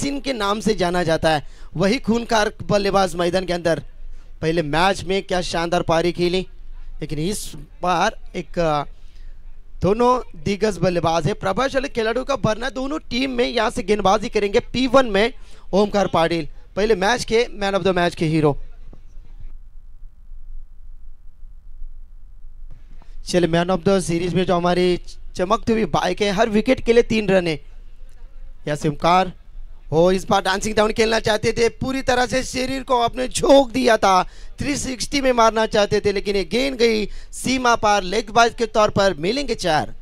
Assassin के नाम से जाना जाता है, वही खूनखार बल्लेबाज मैदान के अंदर। पहले मैच में क्या शानदार पारी खेली, लेकिन इस बार एक दोनों दिग्गज बल्लेबाज है, प्रभावशाली खिलाड़ियों का भरना दोनों टीम में यहाँ से गेंदबाजी करेंगे। P1 में ओमकार पाटिल पहले मैच के मैन ऑफ द मैच के हीरो। चलिए मैन ऑफ द सीरीज में जो हमारी चमकती हुई बाइक है, हर विकेट के लिए 3 रन है। यहाँ से ओमकार हो इस बार डांसिंग डाउन खेलना चाहते थे, पूरी तरह से शरीर को अपने झोंक दिया था, 360 में मारना चाहते थे, लेकिन ये गेंद गई सीमा पार। लेग बाज के तौर पर मिलेंगे 4।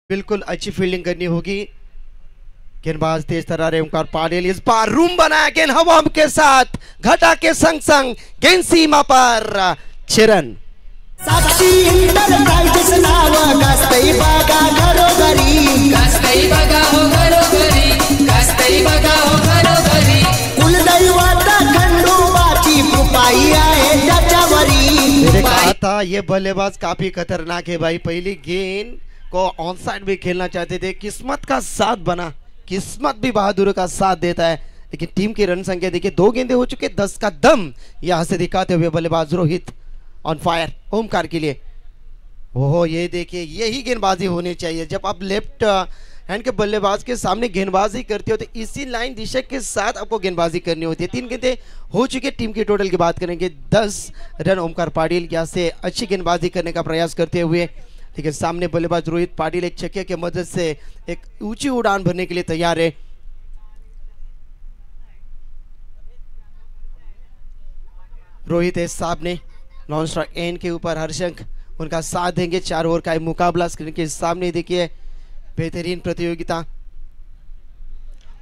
बिल्कुल अच्छी फील्डिंग करनी होगी। गेंदबाज तेज तरार ओमकार पाटिल इस बार रूम बनाया, गेंद हवा के साथ घटा के संग संग गेंद सीमा पर 6 रन। साक्षी इंटरप्राइजेस नाव गास्तई बघा घरोघरी, गास्तई बघा हो घरोघरी, गास्तई बघा हो घरोघरी। कुलदैवता खंडोबाची कृपाई आहे त्याच्यावरी। मैंने कहा था ये बल्लेबाज काफी खतरनाक है भाई, पहली गेंद को ऑन साइड भी खेलना चाहते थे, किस्मत का साथ बना, किस्मत भी बहादुर का साथ देता है। लेकिन टीम की रन संख्या देखिए, 2 गेंदे हो चुके, 10 का दम यहां से दिखाते हुए बल्लेबाज रोहित ऑन फायर ओमकार के लिए। ओहो ये देखिए, यही गेंदबाजी होनी चाहिए। जब आप लेफ्ट हैंड के बल्लेबाज के सामने गेंदबाजी करते हो तो इसी लाइन दिशा के साथ आपको गेंदबाजी करनी होती है। 3 गेंदे हो चुके, टीम की टोटल की बात करेंगे 10 रन। ओमकार पाटिल यहाँ से अच्छी गेंदबाजी करने का प्रयास करते हुए, लेकिन सामने बल्लेबाज रोहित पाटिल एक छक्के की मदद से एक ऊंची उड़ान भरने के लिए तैयार है। रोहित है सामने, नॉन स्ट्राइक एंड के ऊपर हर्षंक उनका साथ देंगे। 4 ओवर का मुकाबला स्क्रीन के सामने देखिए, बेहतरीन प्रतियोगिता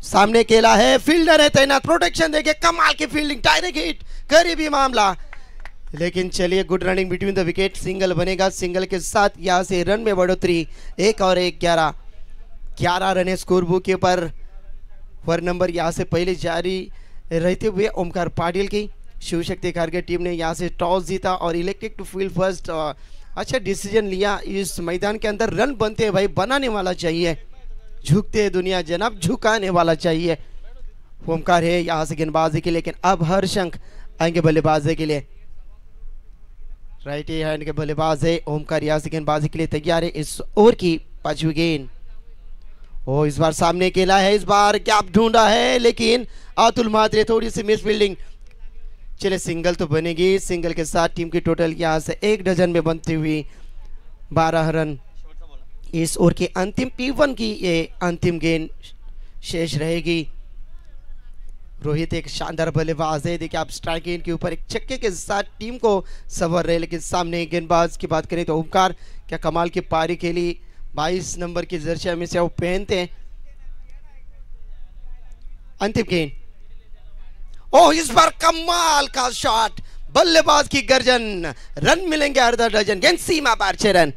सामने खेला है, फील्डर है तैनात, प्रोटेक्शन देखिए, कमाल की फील्डिंग, डायरेक्ट हिट, करीबी मामला। लेकिन चलिए good running between the wicket, single बनेगा, सिंगल के साथ यहाँ से रन में बढ़ोतरी। 1 और 1 11 रन है स्कोर बुक के ऊपर। 4 नंबर यहाँ से पहले जारी रहते हुए ओमकार पाटिल की शिव शक्ति खारगे टीम ने यहाँ से टॉस जीता और इलेक्टेड टू फील्ड फर्स्ट। अच्छा डिसीजन लिया, इस मैदान के अंदर रन बनते हैं भाई, बनाने वाला चाहिए, झुकते दुनिया जनाब, झुकाने वाला चाहिए। ओमकार है यहाँ से गेंदबाजी के लिए, लेकिन अब हर्षंक आएंगे बल्लेबाजी के लिए। राइट हैंड के बल्लेबाज है ओमकार, यहाँ से गेंदबाजी के लिए तैयार है। इस ओवर की 5वीं गेंद, ओ इस बार सामने खेला है, इस बार गैप ढूंढा है, लेकिन अतुल मात्रे थोड़ी सी मिस फील्डिंग। चले सिंगल तो बनेगी, सिंगल के साथ टीम की टोटल यहाँ से 1 डजन में बनती हुई 12 रन। इस ओवर की अंतिम P1 की ये अंतिम गेंद शेष रहेगी। रोहित एक शानदार बल्लेबाज है, देखिए आप स्ट्राइक गेंद के ऊपर एक छक्के के साथ टीम को संवर रहे। लेकिन सामने गेंदबाज की बात करें तो ओमकार क्या कमाल की पारी खेली, 22 नंबर की जर्सी हमेशा वो पहनते हैं। अंतिम गेंद, ओह इस बार कमाल का शॉट, बल्लेबाज की गर्जन, रन मिलेंगे अर्धा डजन, गेंद सीमा पार 6 रन।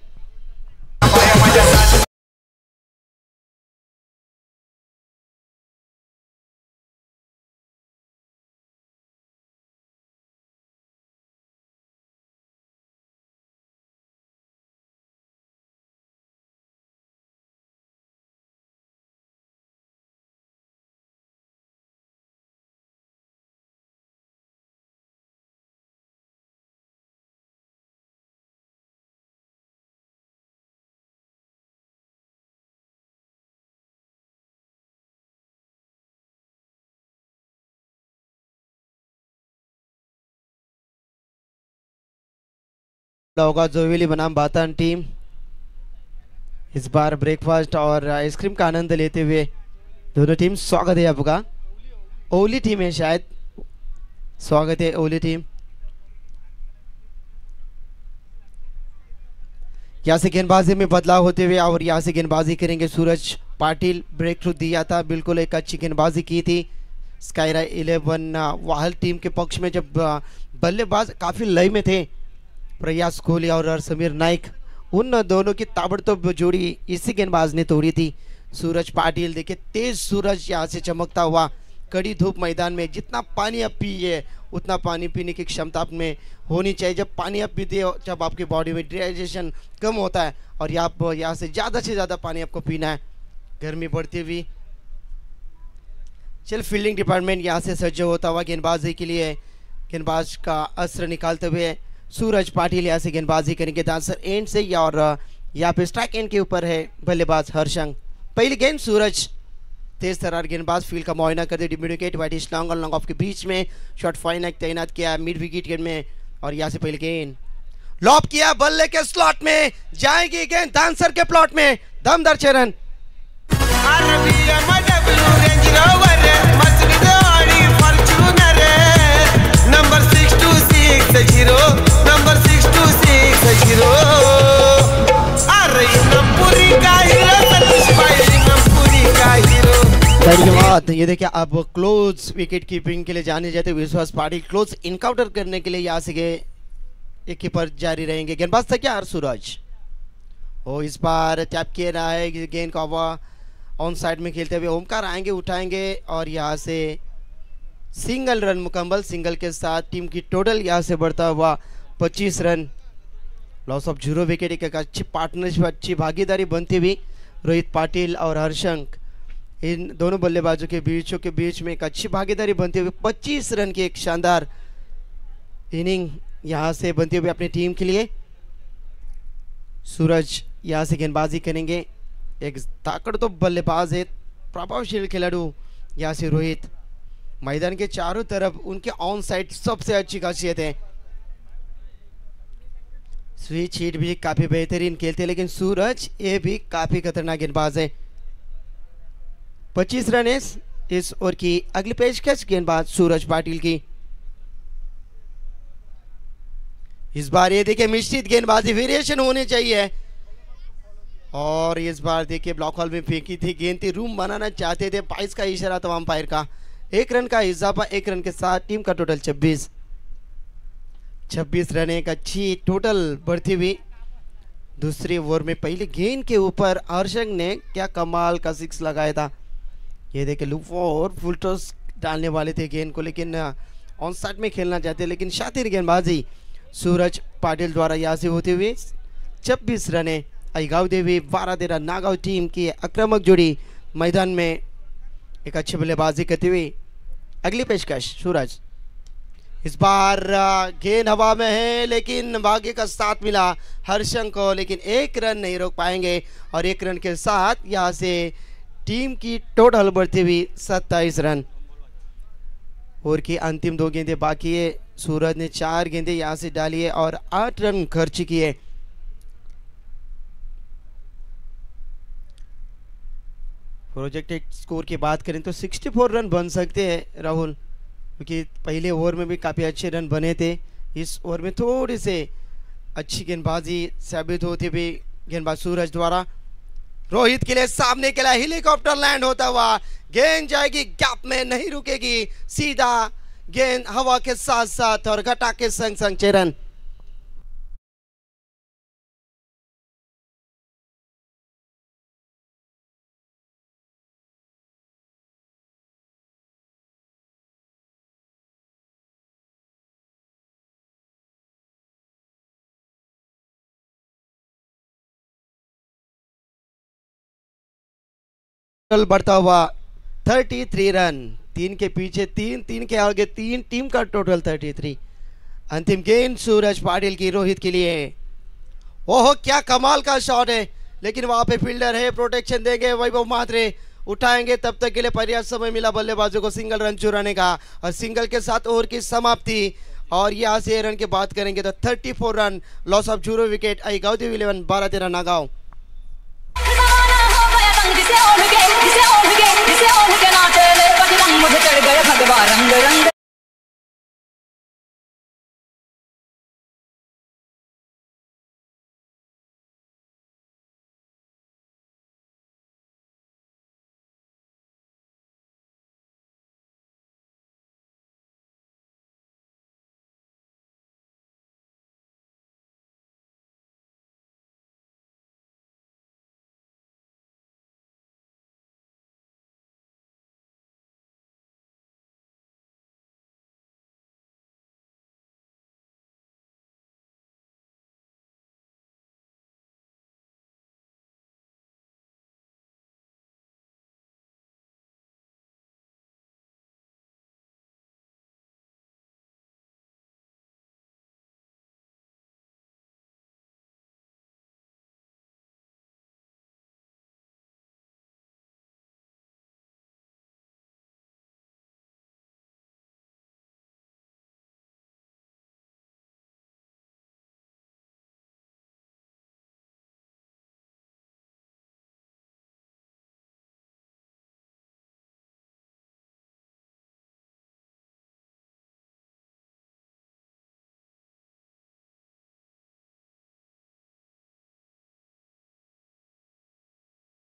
होगा जोवेली बनाम बातान टीम इस बार ब्रेकफास्ट और आइसक्रीम का आनंद लेते हुए दोनों टीम, स्वागत है आपका। ओली टीम है शायद, स्वागत है ओली टीम। यहाँ से गेंदबाजी में बदलाव होते हुए और यहाँ से गेंदबाजी करेंगे सूरज पाटिल। ब्रेक थ्रू दिया था, बिल्कुल एक अच्छी गेंदबाजी की थी स्काईरा 11 वाहल टीम के पक्ष में, जब बल्लेबाज काफी लय में थे, प्रयास कोहली और समीर नाइक, उन दोनों की ताबड़तोड़ जोड़ी इसी गेंदबाज ने तोड़ी थी। सूरज पाटिल। देखिए तेज सूरज यहाँ से चमकता हुआ, कड़ी धूप मैदान में। जितना पानी आप पिए उतना पानी पीने की क्षमता आप में होनी चाहिए। जब पानी आप पीते हो, जब आपकी बॉडी में डिहाइड्रेशन कम होता है, और यहाँ से ज़्यादा पानी आपको पीना है। गर्मी बढ़ती हुई, चल फील्डिंग डिपार्टमेंट यहाँ से सज्ज होता हुआ गेंदबाजी के लिए। गेंदबाज का अस्त्र निकालते हुए सूरज पाटिल यहाँ से गेंदबाजी करेंगे डांसर एंड से, और यहाँ पे स्ट्राइक एंड के ऊपर है बल्लेबाज हर्षंग। पहली गेंद सूरज, तेज तरार गेंदबाज फील्ड का मुआयना करते डिम्यूनिकेट वाइट इस लॉन्ग और लॉन्ग ऑफ के बीच में शॉट फाइन तैनात किया मिड विकेट गेंद में, और यहाँ से पहली गेंद लॉब किया बल्ले के स्लॉट में, जाएगी गेंद डांसर के प्लॉट में। दमदार चरण नंबर 6260 नंबर 6260 अरे नमपुरी का हीरो सतीश भाई नमपुरी का हीरो। धन्यवाद। ये देखिए अब क्लोज विकेट कीपिंग के लिए जाने जाते विश्वास पाटिल क्लोज इनकाउंटर करने के लिए यहाँ से एक कीपर जारी रहेंगे। गेंदबाज था क्या सूरज, वो इस बार टैप किया रहा है गेंद को ऑन साइड में खेलते हुए ओमकार आएंगे, उठाएंगे, और यहाँ से सिंगल रन मुकम्मल। सिंगल के साथ टीम की टोटल यहाँ से बढ़ता हुआ 25 रन। लॉस ऑफ 0 विकेट, एक अच्छी पार्टनरशिप, अच्छी भागीदारी बनती हुई रोहित पाटिल और हर्षंक, इन दोनों बल्लेबाजों के बीच में एक अच्छी भागीदारी बनती हुई 25 रन की एक शानदार इनिंग यहाँ से बनती हुई अपनी टीम के लिए। सूरज यहाँ से गेंदबाजी करेंगे, एक ताकड़ तो बल्लेबाज है, प्रभावशील खिलाड़ी यहाँ से रोहित। मैदान के चारों तरफ उनके ऑन साइड सबसे अच्छी खासियत है। स्विच हिट भी काफी बेहतरीन खेलते हैं, लेकिन सूरज ये भी काफी खतरनाक गेंदबाज है। 25 रन इस ओवर की अगली पेशकश गेंदबाज सूरज पाटिल की। इस बार ये देखिए मिश्रित गेंदबाजी, वेरिएशन होनी चाहिए, और इस बार देखिए ब्लॉक हॉल में फेंकी थी गेंद थी, रूम बनाना चाहते थे, 22 का इशारा था अंपायर का। 1 रन का इजाफा, 1 रन के साथ टीम का टोटल 26 रन, एक अच्छी टोटल बढ़ती हुई। दूसरी ओवर में पहली गेंद के ऊपर हर्षंग ने क्या कमाल का 6 लगाया था। ये देखिए लुक और फुल टॉस डालने वाले थे गेंद को, लेकिन ऑन साइड में खेलना चाहते, लेकिन शातिर गेंदबाजी सूरज पाटिल द्वारा यहाँ से होते हुए 26 रन। अईगाव देवी 12-13 नागांव टीम की आक्रामक जोड़ी मैदान में एक अच्छी बल्लेबाजी करते हुए अगली पेशकश सूरज। इस बार गेंद हवा में है, लेकिन भाग्य का साथ मिला हर्षंग को, लेकिन 1 रन नहीं रोक पाएंगे, और 1 रन के साथ यहाँ से टीम की टोटल बढ़ती हुई 27 रन। और की अंतिम 2 गेंदें बाकी है। सूरज ने 4 गेंदें यहाँ से डाली है और 8 रन खर्च किए। प्रोजेक्टेड स्कोर की बात करें तो 64 रन बन सकते हैं राहुल, क्योंकि पहले ओवर में भी काफ़ी अच्छे रन बने थे। इस ओवर में थोड़ी से अच्छी गेंदबाजी साबित होती हुई गेंदबाज सूरज द्वारा। रोहित के लिए सामने के लिए हेलीकॉप्टर लैंड होता हुआ, गेंद जाएगी गैप में, नहीं रुकेगी, सीधा गेंद हवा के साथ साथ और घटा के संग संग 6 रन। बढ़ता हुआ 33 रन, 3 के पीछे 3, 3 के आगे 3, टीम का टोटल 33। अंतिम गेंद सूरज पाटिल की रोहित के लिए। ओह क्या कमाल का शॉट है, लेकिन वहां पे फील्डर है, प्रोटेक्शन देंगे वैभव म्हात्रे, उठाएंगे, तब तक के लिए पर्याप्त समय मिला बल्लेबाजों को सिंगल रन चुराने का, और सिंगल के साथ ओवर की समाप्ति। और यहाँ से रन की बात करेंगे तो 34 रन, लॉस ऑफ 0 विकेट। अईगाव देवी 11 12-13 नागांव। जिसे ओढ़ के नाचे ले पति रंग मुझे चढ़ गए भगवा रंग रंग।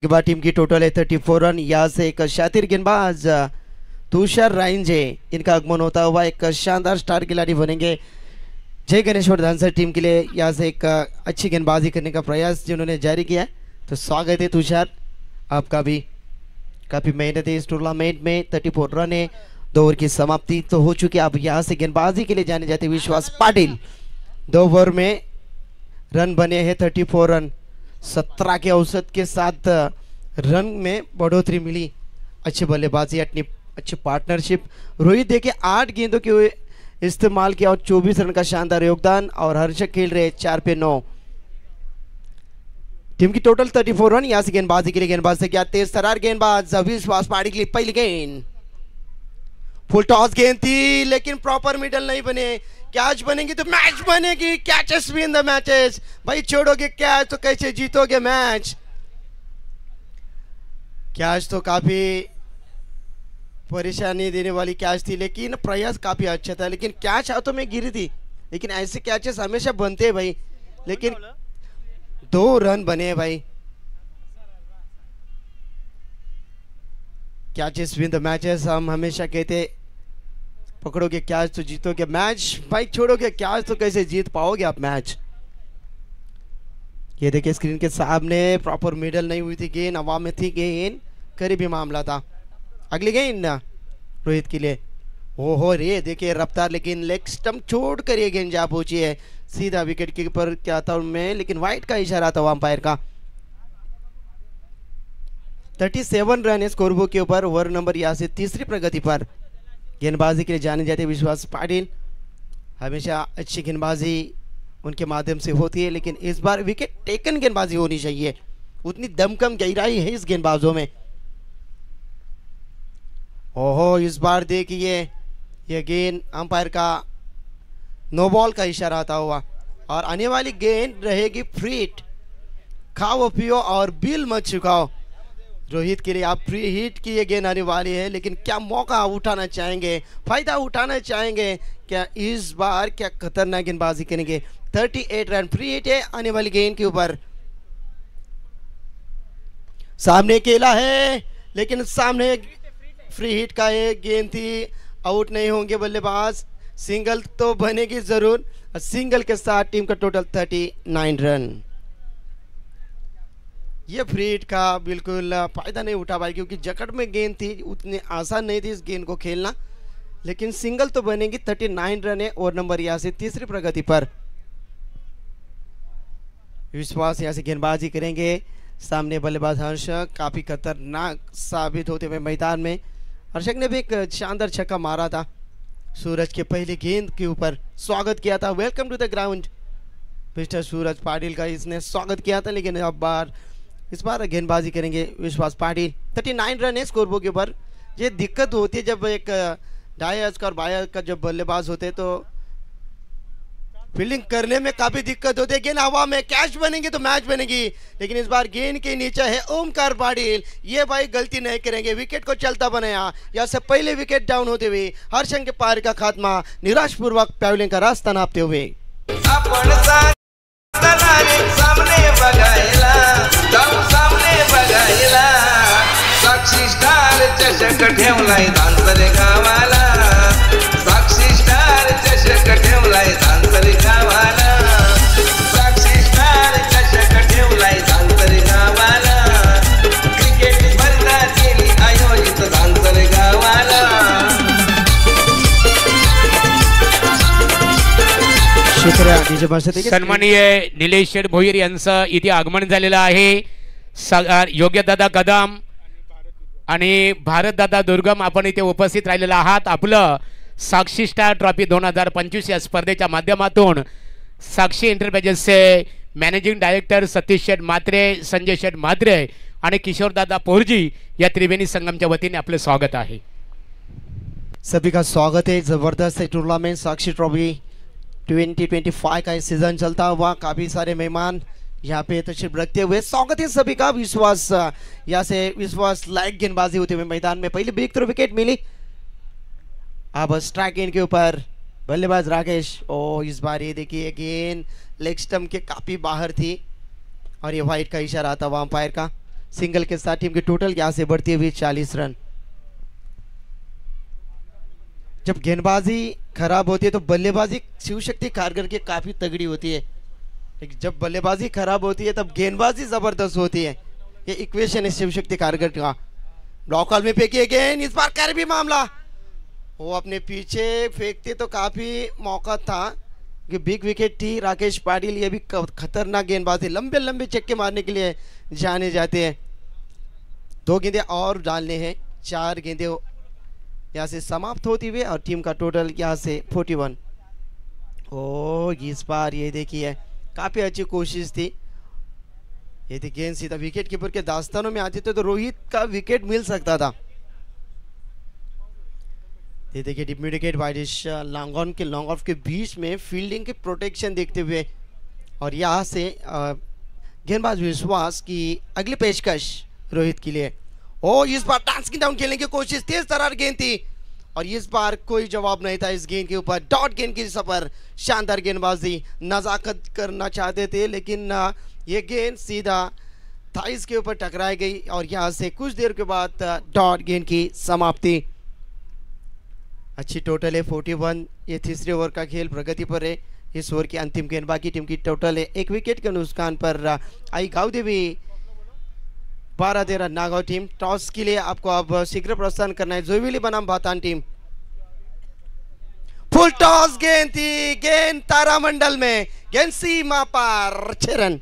के बाद टीम की टोटल है 34 रन। यहाँ से एक शातिर गेंदबाज तुषार राइंजे, इनका आगमन होता हुआ एक शानदार स्टार खिलाड़ी बनेंगे जय गणेश्वर धानसर टीम के लिए। यहाँ से एक अच्छी गेंदबाजी करने का प्रयास जिन्होंने जारी किया, तो स्वागत है तुषार, आपका भी काफ़ी मेहनत है इस टूर्नामेंट में। 34 रन है, 2 ओवर की समाप्ति तो हो चुकी है। अब यहाँ से गेंदबाजी के लिए जाने जाते विश्वास पाटिल, 2 ओवर में रन बने हैं 34 रन, 17 के औसत के साथ रन में बढ़ोतरी मिली। अच्छी बल्लेबाजी, अच्छी पार्टनरशिप। रोहित देखिए 8 गेंदों के इस्तेमाल किया और 24 रन का शानदार योगदान, और हर्षक खेल रहे 4 पे 9। टीम की टोटल 34 रन। यहाँ से गेंदबाजी के लिए गेंदबाज से क्या तेज तरार गेंदबाज विश्वास पाटिल के लिए पहली गेंद, फुल टॉस गेंद थी लेकिन प्रॉपर मिडल नहीं बने। कैच बनेगी तो मैच बनेगी, कैचेस विन द मैचेस। भाई छोड़ोगे कैच तो कैसे जीतोगे मैच। कैच तो काफी परेशानी देने वाली कैच थी, लेकिन प्रयास काफी अच्छा था, लेकिन कैच हाथों में गिरी थी। लेकिन ऐसे कैचेस हमेशा बनते हैं भाई, लेकिन 2 रन बने हैं भाई। कैचेस विन द मैचेस, हम हमेशा कहते पकड़ोगे कैच तो जीतोगे मैच, भाई छोड़ोगे कैच तो कैसे जीत पाओगे आप मैच। ये देखिए स्क्रीन के सामने प्रॉपर मिडल नहीं हुई थी गेंद, हवा में थी गेंद, करीबी मामला था। अगली गेंद रोहित के लिए, ओहो रे देखिए रफ्तार, लेकिन लेग स्टंप छोड़ कर ये गेंद जा पहुंची है सीधा विकेट के ऊपर। क्या था उनमें, लेकिन वाइड का इशारा था अंपायर का। 37 रन है स्कोर बुक के ऊपर। ओवर नंबर यहाँ से तीसरी प्रगति पर गेंदबाजी के लिए जाने जाते विश्वास पाटिल। हमेशा अच्छी गेंदबाजी उनके माध्यम से होती है, लेकिन इस बार विकेट टेकन गेंदबाजी होनी चाहिए, उतनी दमकम गहराई है इस गेंदबाजों में। ओहो इस बार देखिए यह गेंद अंपायर का नो बॉल का इशारा आता हुआ, और आने वाली गेंद रहेगी फ्री हिट। खाओ पियो और बिल मत चुकाओ। रोहित के लिए आप फ्री हिट की ये गेंद आने वाली है, लेकिन क्या मौका उठाना चाहेंगे, फायदा उठाना चाहेंगे क्या इस बार, क्या खतरनाक गेंदबाजी करेंगे। 38 रन फ्री हिट है आने वाली गेंद के ऊपर। सामने केला है, लेकिन सामने फ्री हिट का एक गेंद थी, आउट नहीं होंगे बल्लेबाज। सिंगल तो बनेगी जरूर, सिंगल के साथ टीम का टोटल 39 रन। ये फ्री हिट का बिल्कुल फायदा नहीं उठा पाई, क्योंकि जकड़ में गेंद थी, उतनी आसान नहीं थी इस गेंद को खेलना, लेकिन सिंगल तो बनेगी। 39 रन है और नंबर यहाँ से तीसरी प्रगति पर। विश्वास यहाँ से गेंदबाजी करेंगे, सामने बल्लेबाज हर्षक काफी खतरनाक साबित होते हुए मैदान में। हर्षक ने भी एक शानदार छक्का मारा था सूरज के पहली गेंद के ऊपर, स्वागत किया था, welcome to the ground mister Suraj Patil का इसने स्वागत किया था। लेकिन अब इस बार गेंदबाजी करेंगे विश्वास पाटिल। 39 रन है स्कोर बोर्ड के ऊपर। ये दिक्कत होती है जब एक दाएं का और बाएं का जब बल्लेबाज होते हैं, तो फील्डिंग करने में काफी दिक्कत होती है। गेंद हवा में, कैच बनेगी तो मैच बनेगी, लेकिन इस बार गेंद के नीचे है ओमकार पाटिल। ये भाई गलती नहीं करेंगे, विकेट को चलता बनाया। यहाँ से पहले विकेट डाउन होते हुए हर्षंग के पार का खात्मा, निराश पूर्वक पैवलिंग का रास्ता नापते हुए। सामने बघायला साक्षी स्टार चषक ठेवलाय धानसरे गावाला, साक्षी स्टार चषक ठेवलाय धानसरे गावाला, साक्षी स्टार चषक ठेवलाय धानसरे गावाला, क्रिकेट स्पर्धा केली आयोजित धानसरे गावाला। सन्माननीय निलेश शेठ भोईर यांचं इथे आगमन झालेलं आहे। योग्यदादा कदम आणि भारतदादा दुर्गम आपण इथे उपस्थित राहिलेला आहात। आपलं साक्षी स्टार ट्रॉफी 2025 या स्पर्धेच्या माध्यमातून साक्षी एंटरप्राइजेसचे मॅनेजिंग डायरेक्टर सतीश शेठ म्हात्रे, संजय शेठ म्हात्रे आणि किशोरदादा पोरजी या त्रिवेणी संगमच्या वतीने आपलं स्वागत आहे। सभी का स्वागत है। जबरदस्त टूर्नामेंट साक्षी ट्रॉफी 2025 का सीजन चलता हुआ, काफी सारे मेहमान यहाँ पे तशरीफ रखते हुए स्वागत है सभी का। विश्वास यहाँ से विश्वास लाइक गेंदबाजी होते हुए मैदान में पहले बिग थ्रो विकेट मिली। अब स्ट्राइक गेंद के ऊपर बल्लेबाज राकेश, ओ इस बार ये देखिए गेंद लेग स्टंप के काफी बाहर थी और ये वाइड का इशारा आता हुआ अंपायर का। सिंगल के साथ टीम की टोटल यहाँ से बढ़ती हुई 40 रन। जब गेंदबाजी खराब होती है तो बल्लेबाजी शिवशक्ति कारगर की काफी तगड़ी होती है, लेकिन जब बल्लेबाजी खराब होती है तब गेंदबाजी जबरदस्त होती है। ये इक्वेशन है शिवशक्ति कारगर का। ब्लॉक हॉल में फेंकी गेंद, इस बार कर भी मामला, वो अपने पीछे फेंकते तो काफी मौका था कि बिग विकेट थी। राकेश पाटिल ये भी खतरनाक गेंदबाज है, लंबे लंबे चक्के मारने के लिए जाने जाते हैं। 2 गेंदे और डालने हैं, 4 गेंदे यहाँ से समाप्त होती हुई और टीम का टोटल यहाँ से 41। ओ इस बार ये देखिए काफी अच्छी कोशिश थी। ये थी गेंद सीधा विकेट कीपर के दास्तानों में आती तो रोहित का विकेट मिल सकता था। ये देखिए deep mid wicket wideish long on के लॉन्ग ऑफ के बीच में फील्डिंग की प्रोटेक्शन देखते हुए और यहाँ से गेंदबाज विश्वास की अगली पेशकश रोहित के लिए। ओ इस बार टास्किंग डाउन खेलने की कोशिश, तेज तरार गेंद थी और इस बार कोई जवाब नहीं था इस गेंद के ऊपर। डॉट गेंद की सफर, शानदार गेंदबाजी, नजाकत करना चाहते थे लेकिन ये गेंद सीधा थाइस के ऊपर टकराई गई और यहाँ से कुछ देर के बाद डॉट गेंद की समाप्ति। अच्छी टोटल है 41। ये तीसरे ओवर का खेल प्रगति पर है। इस ओवर की अंतिम गेंदबाजी टीम की टोटल है 1 विकेट के नुकसान पर आई गांव देवी 12-13 नागांव टीम। टॉस के लिए आपको अब शीघ्र प्रस्थान करना है। जोविली बनाम भातान टीम। फुल टॉस गेंद थी, गेंद तारामंडल में, गेंद सीमा पार, 6 रन।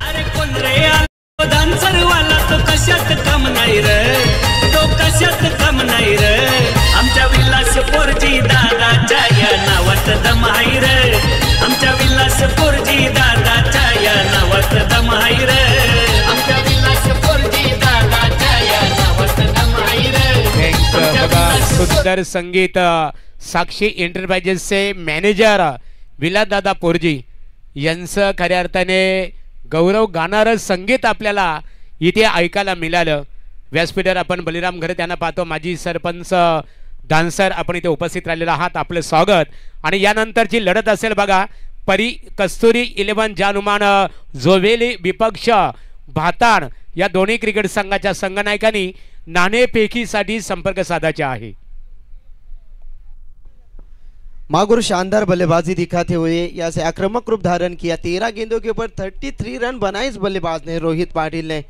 अरे कोण रे डान्सर वाला तो कशात कम नाही रे, तो कशात कम नाही रे, आमच्या विलास पोरजी दादाच्या या नावात दम आहे रे, आमच्या विलास पोरजी दादाच्या या नावात दम आहे रे, आमच्या विलास पोरजी दादाच्या या नावात दम आहे रे। बघा सुंदर संगीत साक्षी एंटरप्राइजेसचे मॅनेजर विलासदादा पोरजी यांचं खऱ्या अर्थाने गौरव गाणारं संगीत आपल्याला इथे ऐकायला मिळालं। व्यासपीठावर आपण बलिराम घरे त्यांना पाहतो, माजी सरपंच डान्सर आपण इथे उपस्थित राहिलेला आहात, आपलं स्वागत। आणि यानंतरची लढत असेल बघा परी कस्तुरी 11 जानुमान जोवेली विपक्ष भाताण या दोन्ही क्रिकेट संघाच्या संघनायकांनी नाणेफेकीसाठी संपर्क साधायचे आहे। मागुर शानदार बल्लेबाजी दिखाते हुए यहाँ से आक्रामक रूप धारण किया। 13 गेंदों के ऊपर 33 रन बनाए इस बल्लेबाज ने, रोहित पाटिल ने।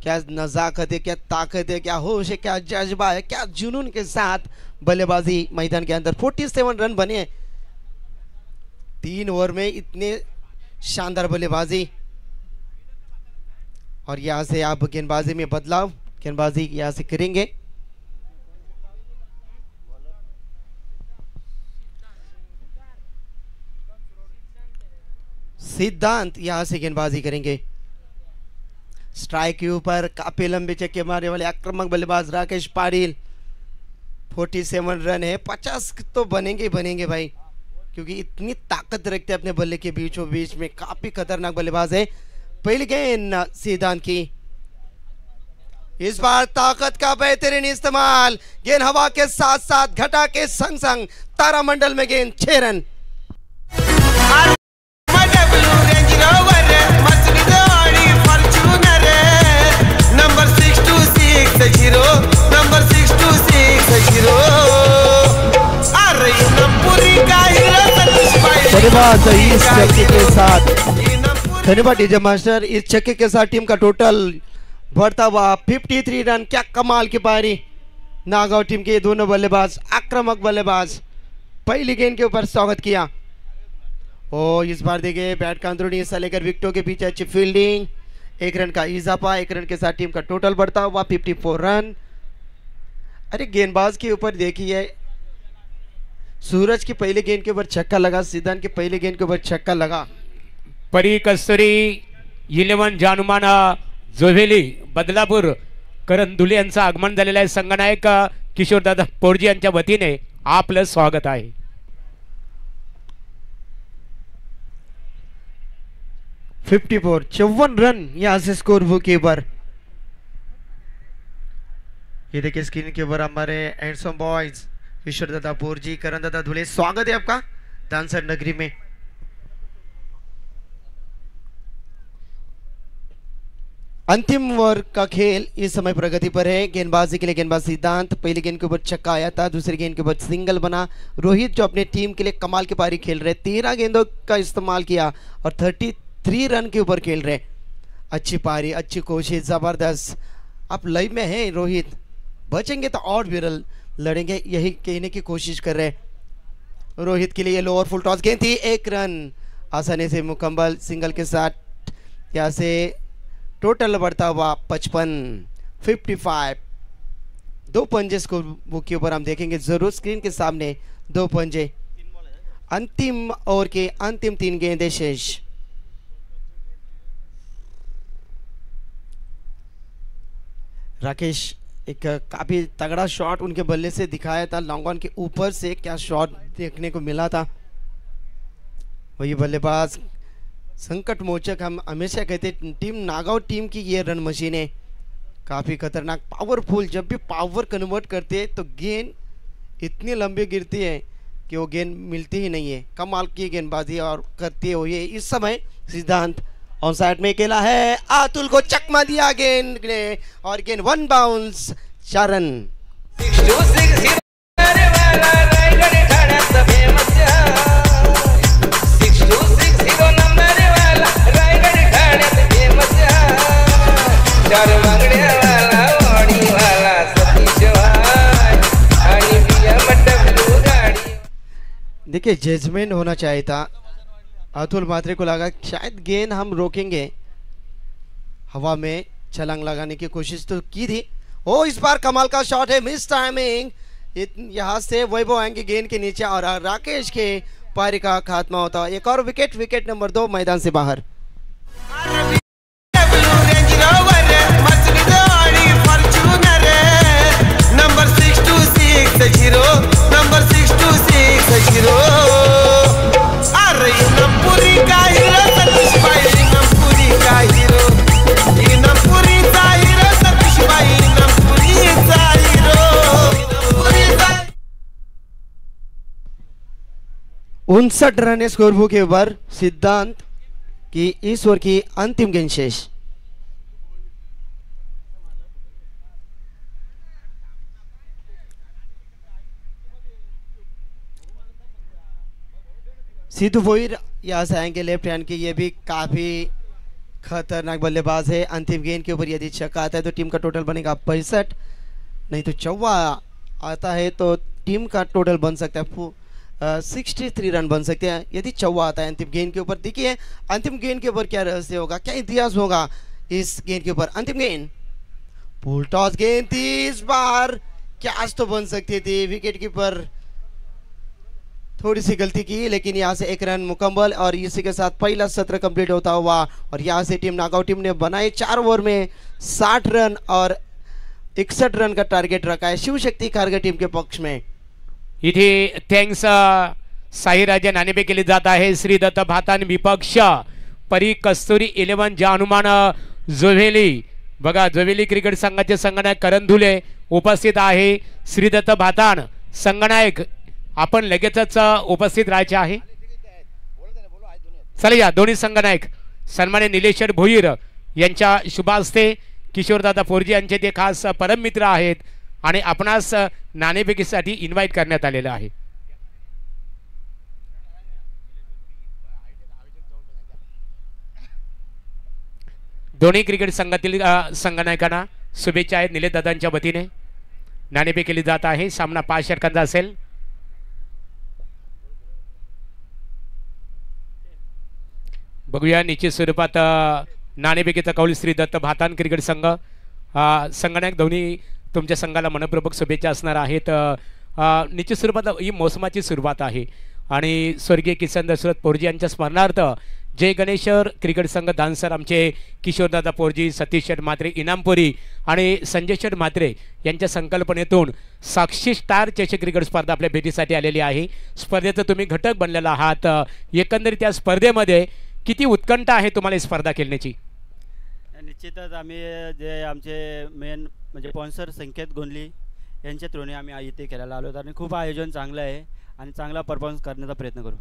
क्या नजाकत है, क्या ताकत है, क्या होश है, क्या जज्बा है, क्या जुनून के साथ बल्लेबाजी मैदान के अंदर 47 रन बने 3 ओवर में, इतने शानदार बल्लेबाजी। और यहाँ से आप गेंदबाजी में बदलाव, गेंदबाजी यहाँ से करेंगे। सिद्धांत यहां से गेंदबाजी करेंगे। स्ट्राइक के ऊपर काफी लंबे चक्के मारने वाले आक्रामक बल्लेबाज राकेश पाटिल। 47 रन है, 50 तो बनेंगे ही बनेंगे भाई, क्योंकि इतनी ताकत रखते हैं अपने बल्ले के बीचों बीच में। काफी खतरनाक बल्लेबाज है। पहली गेंद सिद्धांत की, इस बार ताकत का बेहतरीन इस्तेमाल, गेंद हवा के साथ साथ घटा के संग संग तारामंडल में गेंद, 6 रन। धन्यवाद इस छक्के के साथ, धन्यवाद डीजे मास्टर। इस छक्के के साथ टीम का टोटल बढ़ता हुआ 53 रन। क्या कमाल की पारी, नागांव टीम के दोनों बल्लेबाज आक्रामक बल्लेबाज पहली गेंद के ऊपर स्वागत किया। ओ इस बार देखिए बैट का अंदरूनी हिस्सा लेकर विकेटों के पीछे अच्छी फील्डिंग, 1 रन का इजाफा, 1 रन के साथ टीम का टोटल बढ़ता हुआ 54 रन। अरे गेंदबाज के ऊपर देखिए, सूरज की पहली गेंद के ऊपर छक्का लगा, सिद्धांत की पहली गेंद के ऊपर छक्का लगा। परी कस्तुरी 11 जानुमान जोवेली बदलापूर करंदुले यांचं आगमन झालेलं आहे। संघनायक किशोरदादा पोरजी यांच्या वतीने आपलं स्वागत आहे। 54 रन यहाँ से स्कोर बुक के ऊपर। ये देखिए स्क्रीन के ऊपर हमारे हैंडसम बॉयज किशोर दादा पोरजी, करण दादा धुले, स्वागत है आपका डांसर नगरी में। अंतिम ओवर का खेल इस समय प्रगति पर है। गेंदबाजी के लिए गेंदबाज सिद्धांत पहली गेंद के ऊपर छक्का आया था, दूसरी गेंद के ऊपर सिंगल बना। रोहित जो अपने टीम के लिए कमाल की पारी खेल रहे, 13 गेंदों का इस्तेमाल किया और 33 रन के ऊपर खेल रहे। अच्छी पारी, अच्छी कोशिश, जबरदस्त। आप लाइव में हैं रोहित, बचेंगे तो और भी लड़ेंगे, यही कहने की कोशिश कर रहे। रोहित के लिए लोअर फुल टॉस गेंद थी, 1 रन आसानी से मुकम्मल सिंगल के साथ। यहाँ से टोटल बढ़ता हुआ 55 दो पंजे स्कोर बुक के ऊपर हम देखेंगे जरूर स्क्रीन के सामने। 2 पंजे, अंतिम ओवर के अंतिम 3 गेंदें शेष। राकेश एक काफी तगड़ा शॉट उनके बल्ले से दिखाया था, लॉन्ग ऑन के ऊपर से क्या शॉट देखने को मिला था। वही बल्लेबाज संकट मोचक, हम हमेशा कहते टीम नागांव टीम की ये रन मशीन है, काफ़ी खतरनाक, पावरफुल। जब भी पावर कन्वर्ट करते हैं तो गेंद इतनी लंबी गिरती है कि वो गेंद मिलती ही नहीं है। कमाल की गेंदबाजी और करती हुई इस समय सिद्धांत ऑन साइड में अकेला है, अतुल को चकमा दिया गेंद ने और गेंद 1 बाउंस, 4 रन। देखिए जजमेंट होना चाहिए था, अतुल मात्रे को लगा शायद गेंद हम रोकेंगे, हवा में छलांग लगाने की कोशिश तो की थी। ओ इस बार कमाल का शॉट है, मिस टाइमिंग, यहाँ से वैभव आएंगे गेंद के नीचे और राकेश के पारी का खात्मा होता। एक और विकेट, विकेट नंबर 2 मैदान से बाहर। उनसठ रन स्कोर बुक के ऊपर सिद्धांत की इस ओवर की अंतिम गेंद शेष। सिद्धू भोईर यहाँ से आएंगे लेफ्ट हैंड की, ये भी काफी खतरनाक बल्लेबाज है। अंतिम गेंद के ऊपर यदि छक्का आता है तो टीम का टोटल बनेगा 65, नहीं तो चौवा आता है तो टीम का टोटल बन सकता है 63 रन बन सकते हैं यदि चौवा आता है अंतिम गेंद के ऊपर। देखिए अंतिम गेंद के ऊपर क्या रहस्य होगा, क्या इतिहास होगा इस गेंद के ऊपर। अंतिम गेंद फुल टॉस गेंद थी, इस बार कैच तो बन सकती थी, विकेट कीपर थोड़ी सी गलती की, लेकिन यहाँ से 1 रन मुकम्मल और इसी के साथ पहला सत्र कंप्लीट होता हुआ। और यहाँ से टीम नागांव टीम ने बनाए 4 ओवर में 60 रन और 61 रन का टारगेट रखा है शिवशक्ती खारगे टीम के पक्ष में। इथे थँक्स साईराजे नाणेफेक केली जात आहे। श्री दत्त भातान विपक्ष परी कस्तुरी 11 ज्या हनुमान जोवेली, बघा जोवेली क्रिकेट संघाचे संगणक करण धुले उपस्थित आहे। श्री दत्त भातान संगणक आपण लगेचच उपस्थित राहायचे आहे। चला या दोन्ही संगणक सन्मान्य निलेश भोईर यांच्या शुभ हस्ते किशोरदादा फोरजी यांचे ते खास परम मित्र आहेत आणि आपणास नाणेफेकीसाठी इन्व्हाइट करण्यात आलेलं आहे। दोन्ही क्रिकेट संघातील संगणकांना शुभेच्छा आहेत निलेश दादांच्या वतीने। नाणेफेक केली जात आहे, सामना 5 षटकांचा असेल। बघूया निश्चित स्वरूपात नाणेफेकीचा कौल श्री दत्त भातान क्रिकेट संघ संगणक दोन्ही तुमच्या संघाला मनपूर्वक शुभेच्छा असणार आहेत। निश्चित स्वरूपात ही मोसमाची सुरुवात आहे आणि स्वर्गीय किसन दशरथ पोरजी यांच्या स्मरणार्थ जय गणेश्वर क्रिकेट संघ दानसर आमचे किशोरदादा पोरजी, सतीश शेठ म्हात्रे इनामपुरी आणि संजय शेठ म्हात्रे यांच्या संकल्पनेतून साक्षी स्टार चषक क्रिकेट स्पर्धा आपल्या भेटीसाठी आलेली आहे। स्पर्धेचा तुम्ही घटक बनलेला आहात, एकंदरीत या स्पर्धेमध्ये किती उत्कंठ आहे तुम्हाला ही स्पर्धा खेळण्याची? निश्चितच आम्ही जे आमचे मेन म्हणजे स्पॉन्सर संकेत गोंधली यांच्या थ्रूने आम्ही इथे खेळायला आलो आणि खूप आयोजन चांगलं आहे आणि चांगला परफॉर्मन्स करण्याचा प्रयत्न करू।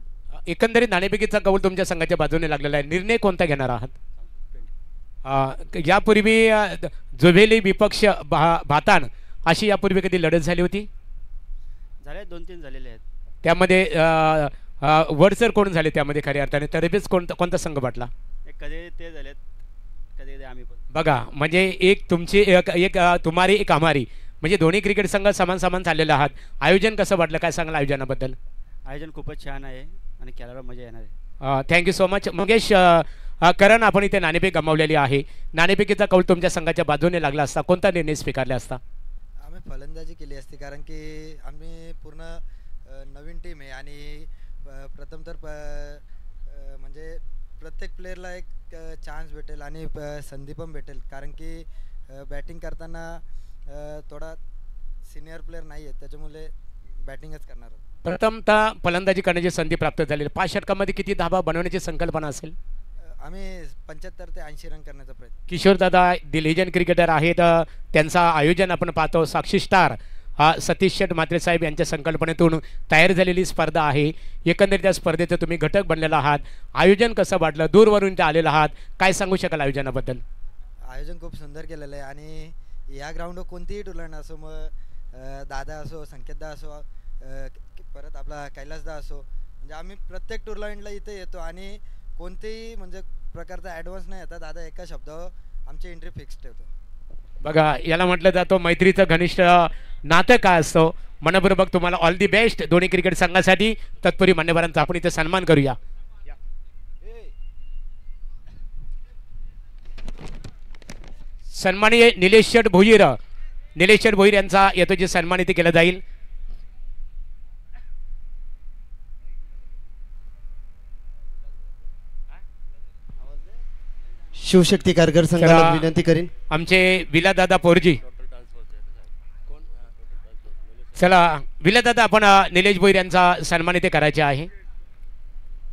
एकंदरीत नाणेफेकीचा कौल तुमच्या संघाच्या बाजूने लागलेला आहे, निर्णय कोणता घेणार आहात? यापूर्वी जोभेली विपक्ष भातान अशी यापूर्वी कधी लढत झाली होती? झाले 2-3 झालेले आहेत. त्यामध्ये वरचर कोण झाले त्यामध्ये खऱ्या अर्थाने? तरबेज कोणता संघ वाटला? कधी ते झालेत, कधी आम्ही पण. बघा म्हणजे एक तुमची एक तुम्हारी एक आम्हारी म्हणजे दोन्ही क्रिकेट संघ समान समान चाललेले आहात. आयोजन कसं वाटलं, काय सांगाल आयोजनाबद्दल? आयोजन खूपच छान आहे आणि खेळायला मजा येणार आहे. Thank you so much. Mangesh, Karan आपण इथे नाणेफेक गमावलेली आहे. नाणेफेकीचा कौल तुमच्या संघाच्या बाजूने लागला असता कोणता निर्णय स्वीकारला असता? आम्ही फलंदाजी केली असती कारण की आम्ही पूर्ण नवीन टीम आहे आणि प्रथम तर म्हणजे प्रत्येक प्लेअरला एक चान्स भेटेल आणि संधी पण भेटेल कारण की बॅटिंग करताना थोडा सिनियर प्लेअर नाही आहे त्याच्यामुळे बॅटिंगच करणार. प्रथमतः फलंदाजी करण्याची संधी प्राप्त झाली. 5 षटकामध्ये किती धावा बनवण्याची संकल्पना असेल? आम्ही 75 ते 80 रन करण्याचा प्रयत्न. किशोर दादा दिलेजन क्रिकेटर आहेत, त्यांचा आयोजन आपण पाहतो. साक्षी स्टार हा सतीश शेठ म्हात्रे साहेब यांच्या संकल्पनेतून तयार झालेली स्पर्धा आहे. एकंदरीत त्या स्पर्धेचे तुम्ही घटक बनलेला आहात. आयोजन कसं वाटलं? दूरवरून ते आलेलं आहात, काय सांगू शकाल आयोजनाबद्दल? आयोजन खूप सुंदर केलेलं आहे आणि या ग्राउंडवर कोणतीही टुर्नामेंट असो, मग दादा असो, संकेतदा असो, परत आपला कैलासदा असो, म्हणजे आम्ही प्रत्येक टुर्नामेंटला इथे येतो आणि कोणतेही म्हणजे प्रकारचा ॲडव्हान्स नाही येतात. दादा एका शब्दावर आमची एंट्री फिक्स ठेवतो. बघा याला म्हटलं जातं मैत्रीचं घनिष्ठ नातं काय असतं. मनपूर्वक तुम्हाला ऑल दी बेस्ट दोन्ही क्रिकेट संघासाठी. तत्पूर्वी मान्यवरांचा आपण इथे सन्मान करूया. सन्माननीय निलेश शेठ भोईर, निलेश शेठ भोईर यांचा येतो जे सन्मान इथे केला जाईल. शिवशक्ती कारगर संघाला विनंती करीन. आमचे विलादादा पोरजी, चला विलादादा आपण निलेश भोईर यांचा सन्मान इथे करायचे आहे.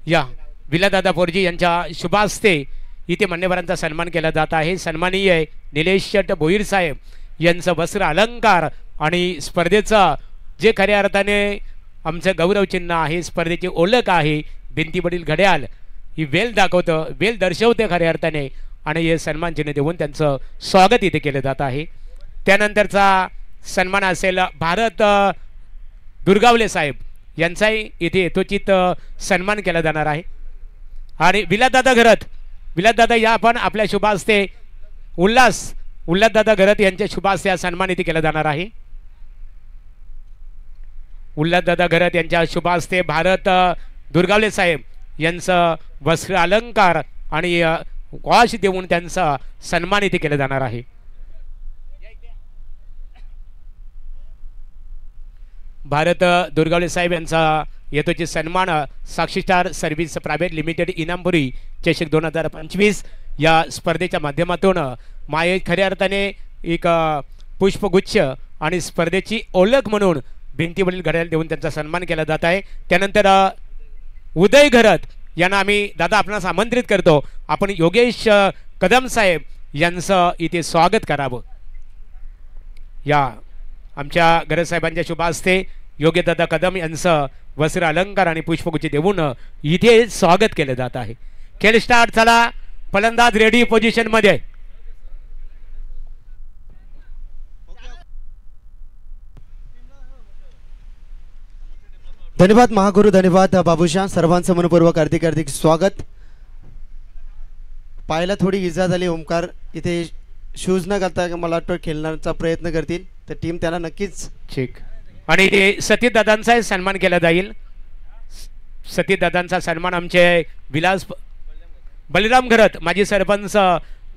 या विलादादा पोरजी यांच्या शुभ हस्ते इथे मान्यवरांचा सन्मान केला जात आहे. सन्माननीय निलेश शेठ भोईर साहेब यांचं वस्त्र अलंकार आणि स्पर्धेचं जे खऱ्या अर्थाने आमचं गौरवचिन्ह आहे, स्पर्धेची ओळख आहे, भिंतीवरील घड्याळ ही वेल दाखवतं, वेल दर्शवते खऱ्या अर्थाने आणि हे सन्मान चिन्ह देऊन त्यांचं स्वागत इथे केलं जात आहे. त्यानंतरचा सन्मान असेल भारत दुर्गावले साहेब यांचाही इथे यथोचित सन्मान केला जाणार आहे. आणि विलासदादा घरत, विलासदादा या आपण आपल्या शुभ हस्ते उल्हासदादा घरत यांच्या शुभ हस्ते हा सन्मान इथे केला जाणार आहे. उल्हासदादा घरत यांच्या शुभ हस्ते भारत दुर्गावले साहेब यांचं वस्त्र अलंकार आणि वॉश देऊन त्यांचा सन्मान इथे केला जाणार आहे. भारत दुर्गावले साहेब यांचा येतोचे सन्मान साक्षी स्टार सर्व्हिस प्रायव्हेट लिमिटेड इनामपुरी चषक 2025 या स्पर्धेच्या माध्यमातून माये खऱ्या अर्थाने एक पुष्पगुच्छ आणि स्पर्धेची ओळख म्हणून भिंतीवरील घड्याळ देऊन त्यांचा सन्मान केला जात आहे. त्यानंतर उदय घरत यांना आम्ही दादा आपणास आमंत्रित करतो, आपण योगेश कदम साहेब यांचं इथे स्वागत करावं. या आमच्या घरत साहेबांच्या शुभ हस्ते योगेशदादा कदम यांचं वस्त्र अलंकार आणि पुष्पगुच्छ देऊन इथे स्वागत केलं जात आहे. खेळ स्टार्ट झाला. फलंदाज रेडी पोझिशन मध्ये. धन्यवाद महागुरु, धन्यवाद बाबूशाह. सर्वांचं मनपूर्वक हार्दिक हार्दिक स्वागत. पायाला थोडी इजा झाली. ओमकार इथे शूज न घालता मला वाटतं खेळण्याचा प्रयत्न करतील, तर टीम त्याला नक्कीच ठीक. आणि ते सतीश दादांचा सन्मान केला जाईल. सतीश दादांचा सन्मान आमचे विलास बलिराम घरत माजी सरपंच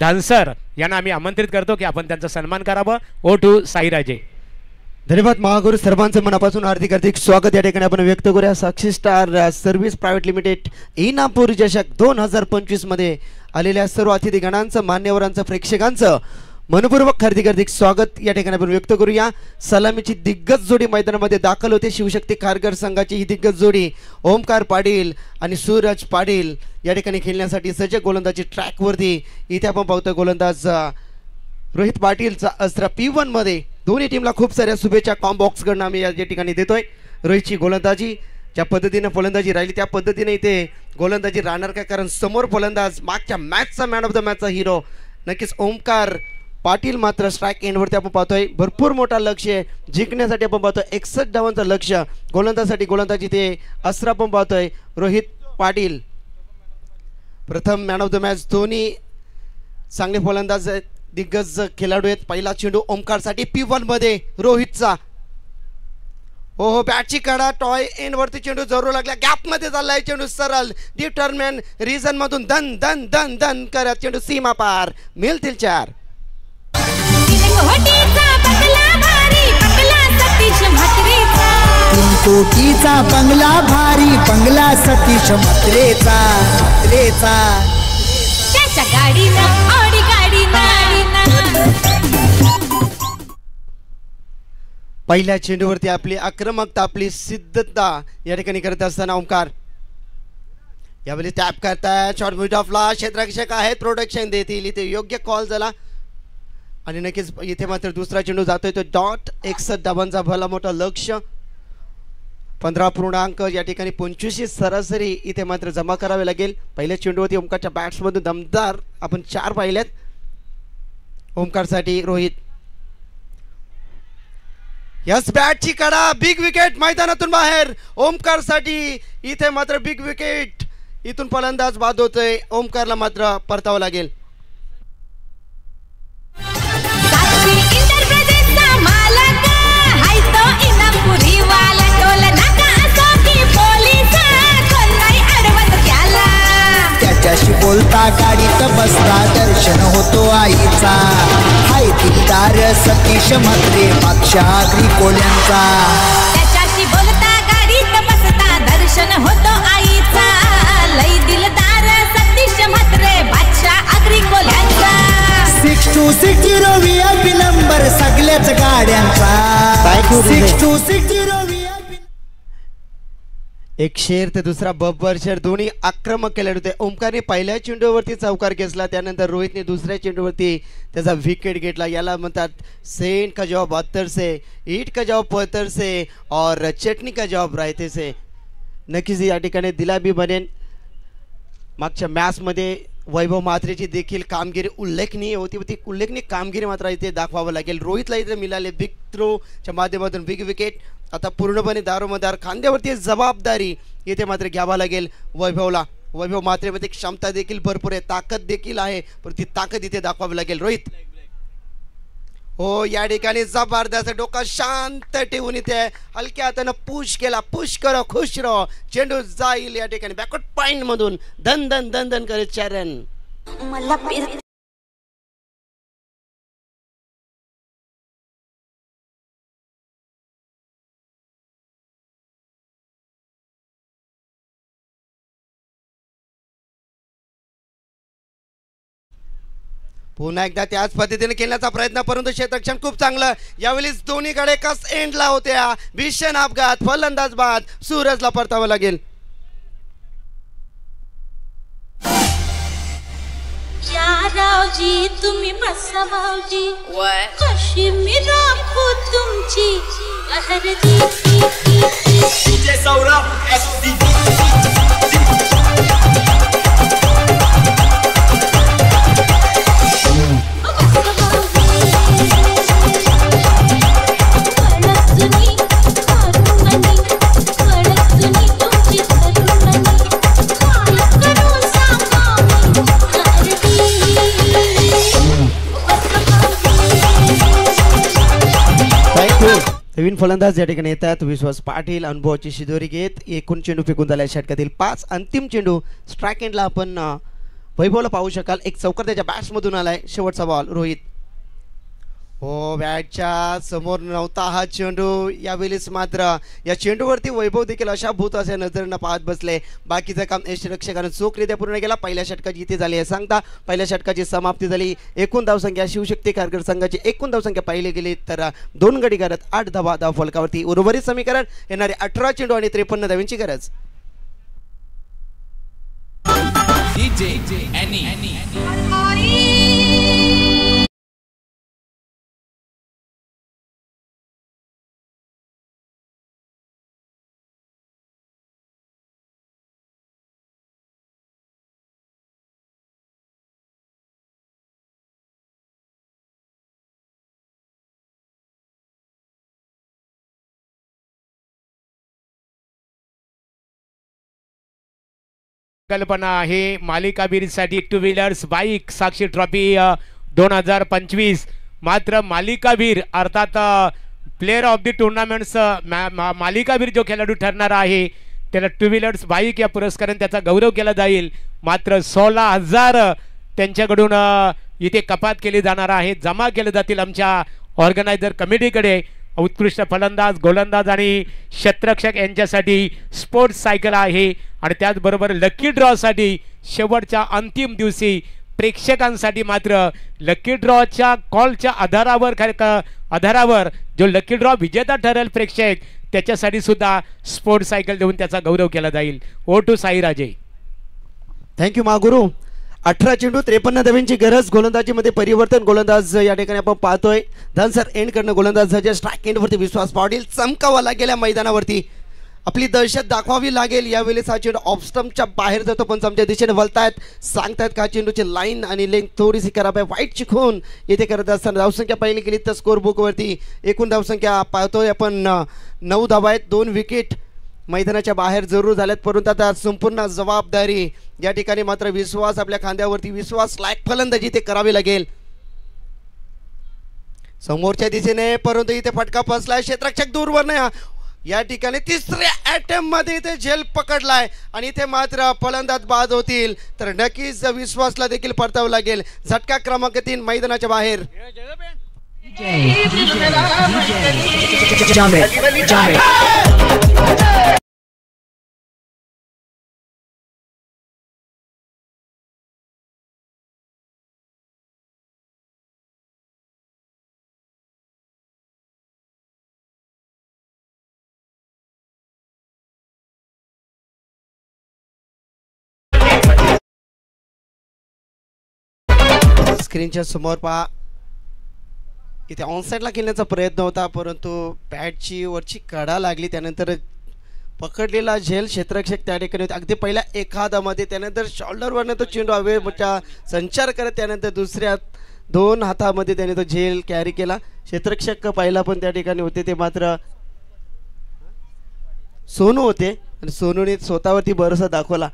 धानसर यांना आम्ही आमंत्रित करतो की आपण त्यांचा सन्मान करावं. ओ टू साईराजे. धन्यवाद महागुरु, सर्वांचं मनापासून हार्दिक हार्दिक स्वागत या ठिकाणी आपण व्यक्त करूया. साक्षी स्टार सर्व्हिस प्रायव्हेट लिमिटेड इनामपूर चषक 2025 मध्ये आलेल्या सर्व अतिथीगणांचं, मान्यवरांचं, प्रेक्षकांचं मनपूर्वक हार्दिक हार्दिक स्वागत या ठिकाणी आपण व्यक्त करूया. सलामीची दिग्गज जोडी मैदानामध्ये दाखल होते. शिवशक्ती खारघर संघाची ही दिग्गज जोडी ओमकार पाटील आणि सूरज पाटील या ठिकाणी खेळण्यासाठी सज्ज. गोलंदाजी ट्रॅकवरती इथे आपण पाहतोय गोलंदाज रोहित पाटीलचा अस्त्र P1 मध्ये. दोन्ही टीमला खूप साऱ्या शुभेच्छा कॉम्बॉक्सकडनं आम्ही या ठिकाणी देतोय. रोहितची गोलंदाजी ज्या पद्धतीने फलंदाजी राहिली त्या पद्धतीने इथे गोलंदाजी राहणार का, कारण समोर फलंदाज मागच्या मॅचचा मॅन ऑफ द मॅचचा हिरो नक्कीच ओमकार पाटील मात्र स्ट्राईक एंडवरती आपण पाहतोय भरपूर मोठा लक्ष आहे जिंकण्यासाठी आपण पाहतोय 61 धावांचं लक्ष गोलंदाजासाठी गोलंदाजी ते अस्त्र आपण पाहतोय रोहित पाटील प्रथम मॅन ऑफ द मॅच दोन्ही चांगले फलंदाज दिग्गज खेळाडू आहेत पहिला चेंडू ओमकारसाठी P1 मध्ये रोहितचा हो बॅटची कडा टॉय एंड वरती चेंडू जरूर लागला गॅप मध्ये चाललाय चेंडू सरळ डीप टर्नमॅन रिजन मधून दन दन दन दन करत चेंडू सीमा पार मिळतील 4 कोटीचा बंगला भारी बंगला सतीश म्हात्रेचा त्याच्या गाडीनं ऑडी पहिल्या चेंडूवरती आपली आक्रमकता आपली सिद्धता या ठिकाणी करत असताना ओमकार यावेळी टॅप करतायत शॉर्ट मिड ऑफला क्षेत्ररक्षक आहेत प्रोटेक्शन देतील इथे योग्य कॉल झाला आणि नक्कीच इथे मात्र दुसरा चेंडू जातोय तो डॉट 61 धावांचा भला मोठा लक्ष 15 या ठिकाणी 25 सरासरी इथे मात्र जमा करावे लागेल पहिल्या चेंडूवरती ओमकारच्या बॅट्समधून दमदार आपण 4 पाहिलेत ओमकारसाठी रोहित यस बॅटची कडा बिग विकेट मैदानातून बाहेर ओमकारसाठी इथे मात्र बिग विकेट इथून फलंदाज बाद होतोय ओमकारला मात्र परतावं लागेल त्याच्याशी बोलता गाडीत बसता दर्शन होतो आईचा हाय दिलदार सतीश म्हात्रे पक्षाग्री कोल्यांचा त्याच्याशी बोलता गाडीत बसता दर्शन होतो आईचा लई दिलदार सतीश म्हात्रे बादशाह अग्री कोल्यांचा 6260 VIP नंबर सगळ्याच गाड्यांचा 6260 एक शेर ते दुसरा बब्बर शेर दोन्ही आक्रमक खेळाडू होते ओमकारने पहिल्या चेंडूवरती चौकार घेतला त्यानंतर रोहितने दुसऱ्या चेंडूवरती त्याचा विकेट घेतला याला म्हणतात सेंट का जवाब अत्तर से ईट का जवाब पत्थर से और चटणी का जवाब रायते से नक्कीच या ठिकाणी दिला बी बनेन मागच्या मॅचमध्ये वैभव म्हात्रेची देखील कामगिरी उल्लेखनीय होती ती उल्लेखनीय कामगिरी मात्र इथे दाखवावं लागेल रोहितला इथे मिळाले बिग थ्रोच्या माध्यमातून बिग विकेट आता पूर्णपणे दारोमदार खांद्यावरती जबाबदारी इथे मात्र घ्यावा लागेल वैभवला वैभव म्हात्रेमध्ये क्षमता देखील भरपूर आहे ताकद देखील आहे पण ती ताकद इथे दाखवावी लागेल रोहित हो या ठिकाणी जबरदस्त डोका शांत ठेवून इथे हलक्या हातानं पुश केला पुश करो खुश रहो चेंडू जाईल या ठिकाणी बॅकवर्ड पॉइंट मधून धन धन धन धन करत 4 रन मला पुन्हा एकदा त्याच पद्धतीने खेळण्याचा प्रयत्न परंतु क्षेत्ररक्षण खूप चांगलं यावेळी दोन्हीकडे कस एंडला होत्या भीषण अपघात फलंदाज बाद सूरजला परतावं लागेल रावजी तुम्ही बसा भाऊजी कशी मी राखू तुमची नवीन फलंदाज या ठिकाणी येतात विश्वास पाटील अनुभवाची शिदोरी घेत एकूण चेंडू फेकून झाल्या षटकातील 5 अंतिम चेंडू स्ट्राईक एंडला आपण वैभवला पाहू शकाल एक चौकार त्याच्या बॅट्समधून आलाय शेवटचा बॉल रोहित हो बॅटच्या समोर नव्हता हा चेंडू यावेळीच मात्र या चेंडूवरती वैभव देखील अशा भूत असे नजरेनं पाहत बसले बाकीचं काम यष्टिरक्षकानं चोखरीत्या पूर्ण केला पहिल्या षटकाची इथे झाली आहे सांगता पहिल्या षटकाची समाप्ती झाली एकूण धावसंख्या शिवशक्ती कारगिल संघाची एकूण धावसंख्या पाहिली गेली तर 2 गडी करत 8 धावा धाव फलकावरती उर्वरित समीकरण येणारे 18 चेंडू आणि 53 धावांची गरज कल्पना आहे मालिकावीरसाठी टू व्हीलर्स बाईक साक्षी ट्रॉफी 2025. मात्र मालिकावीर अर्थात प्लेअर ऑफ द टुर्नामेंट्स मालिकावीर जो खेळाडू ठरणार आहे त्याला टू व्हीलर्स बाईक या पुरस्काराने त्याचा गौरव केला जाईल. मात्र 16,000 त्यांच्याकडून इथे कपात केली जाणार आहे, जमा केले जातील आमच्या ऑर्गनायझर कमिटीकडे. उत्कृष्ट फलंदाज, गोलंदाज आणि क्षेत्ररक्षक यांच्यासाठी स्पोर्ट्स सायकल आहे आणि त्याचबरोबर लकी ड्रॉसाठी शेवटच्या अंतिम दिवशी प्रेक्षकांसाठी मात्र लकी ड्रॉच्या कॉलच्या आधारावर जो लकी ड्रॉ विजेता ठरेल प्रेक्षक त्याच्यासाठी सुद्धा स्पोर्ट्स सायकल देऊन त्याचा गौरव केला जाईल. ओ टू साईराजे. थँक्यू महागुरु. 18 चेंडू 53 धावांची गरज. गोलंदाजीमध्ये परिवर्तन. गोलंदाज या ठिकाणी आपण पाहतोय धनसर एंड करणं. गोलंदाज स्ट्राईक एंडवरती विश्वास पाटील चमकावा लागेल या मैदानावरती. आपली दहशत दाखवावी लागेल. यावेळेस हा चेंडू ऑफ स्टंपच्या बाहेर जातो पण आमच्या दिशेने वळतायत. सांगतायत का चेंडूची लाईन आणि लेंथ थोडीशी खराब आहे. वाईट चिखून येथे करत असताना धावसंख्या पाहिली गेली तर स्कोर बुकवरती एकूण धावसंख्या पाहतोय आपण 9 धावा आहेत. 2 विकेट मैदानाच्या बाहेर जरूर झाल्यात परंतु आता संपूर्ण जबाबदारी या ठिकाणी मात्र विश्वास आपल्या खांद्यावरती. विश्वास लायक फलंदाजी ते करावी लागेल समोरच्या दिशेने. परंतु इथे फटका फसलाय. क्षेत्ररक्षक दूरवर नाही. या ठिकाणी तिसऱ्या अटेम्प्ट मध्ये इथे झेल पकडलाय आणि इथे मात्र फलंदाज बाद होतील तर नक्कीच विश्वासला देखील परतावं लागेल. झटका क्रमांक 3 मैदानाच्या बाहेर. स्क्रीनच्या समोर पहा इथे ऑनसाईडला खेळण्याचा प्रयत्न होता परंतु बॅटची वरची कडा लागली. त्यानंतर पकडलेला झेल क्षेत्ररक्षक त्या ठिकाणी होते अगदी पहिल्या एखादामध्ये. त्यानंतर शोल्डरवरनं तो चेंडू हवेचा संचार करत त्यानंतर दुसऱ्या 2 हातामध्ये त्याने तो झेल कॅरी केला. क्षेत्ररक्षक पहिला पण त्या ठिकाणी होते ते मात्र सोनू होते आणि सोनूने स्वतःवरती भरोसा दाखवला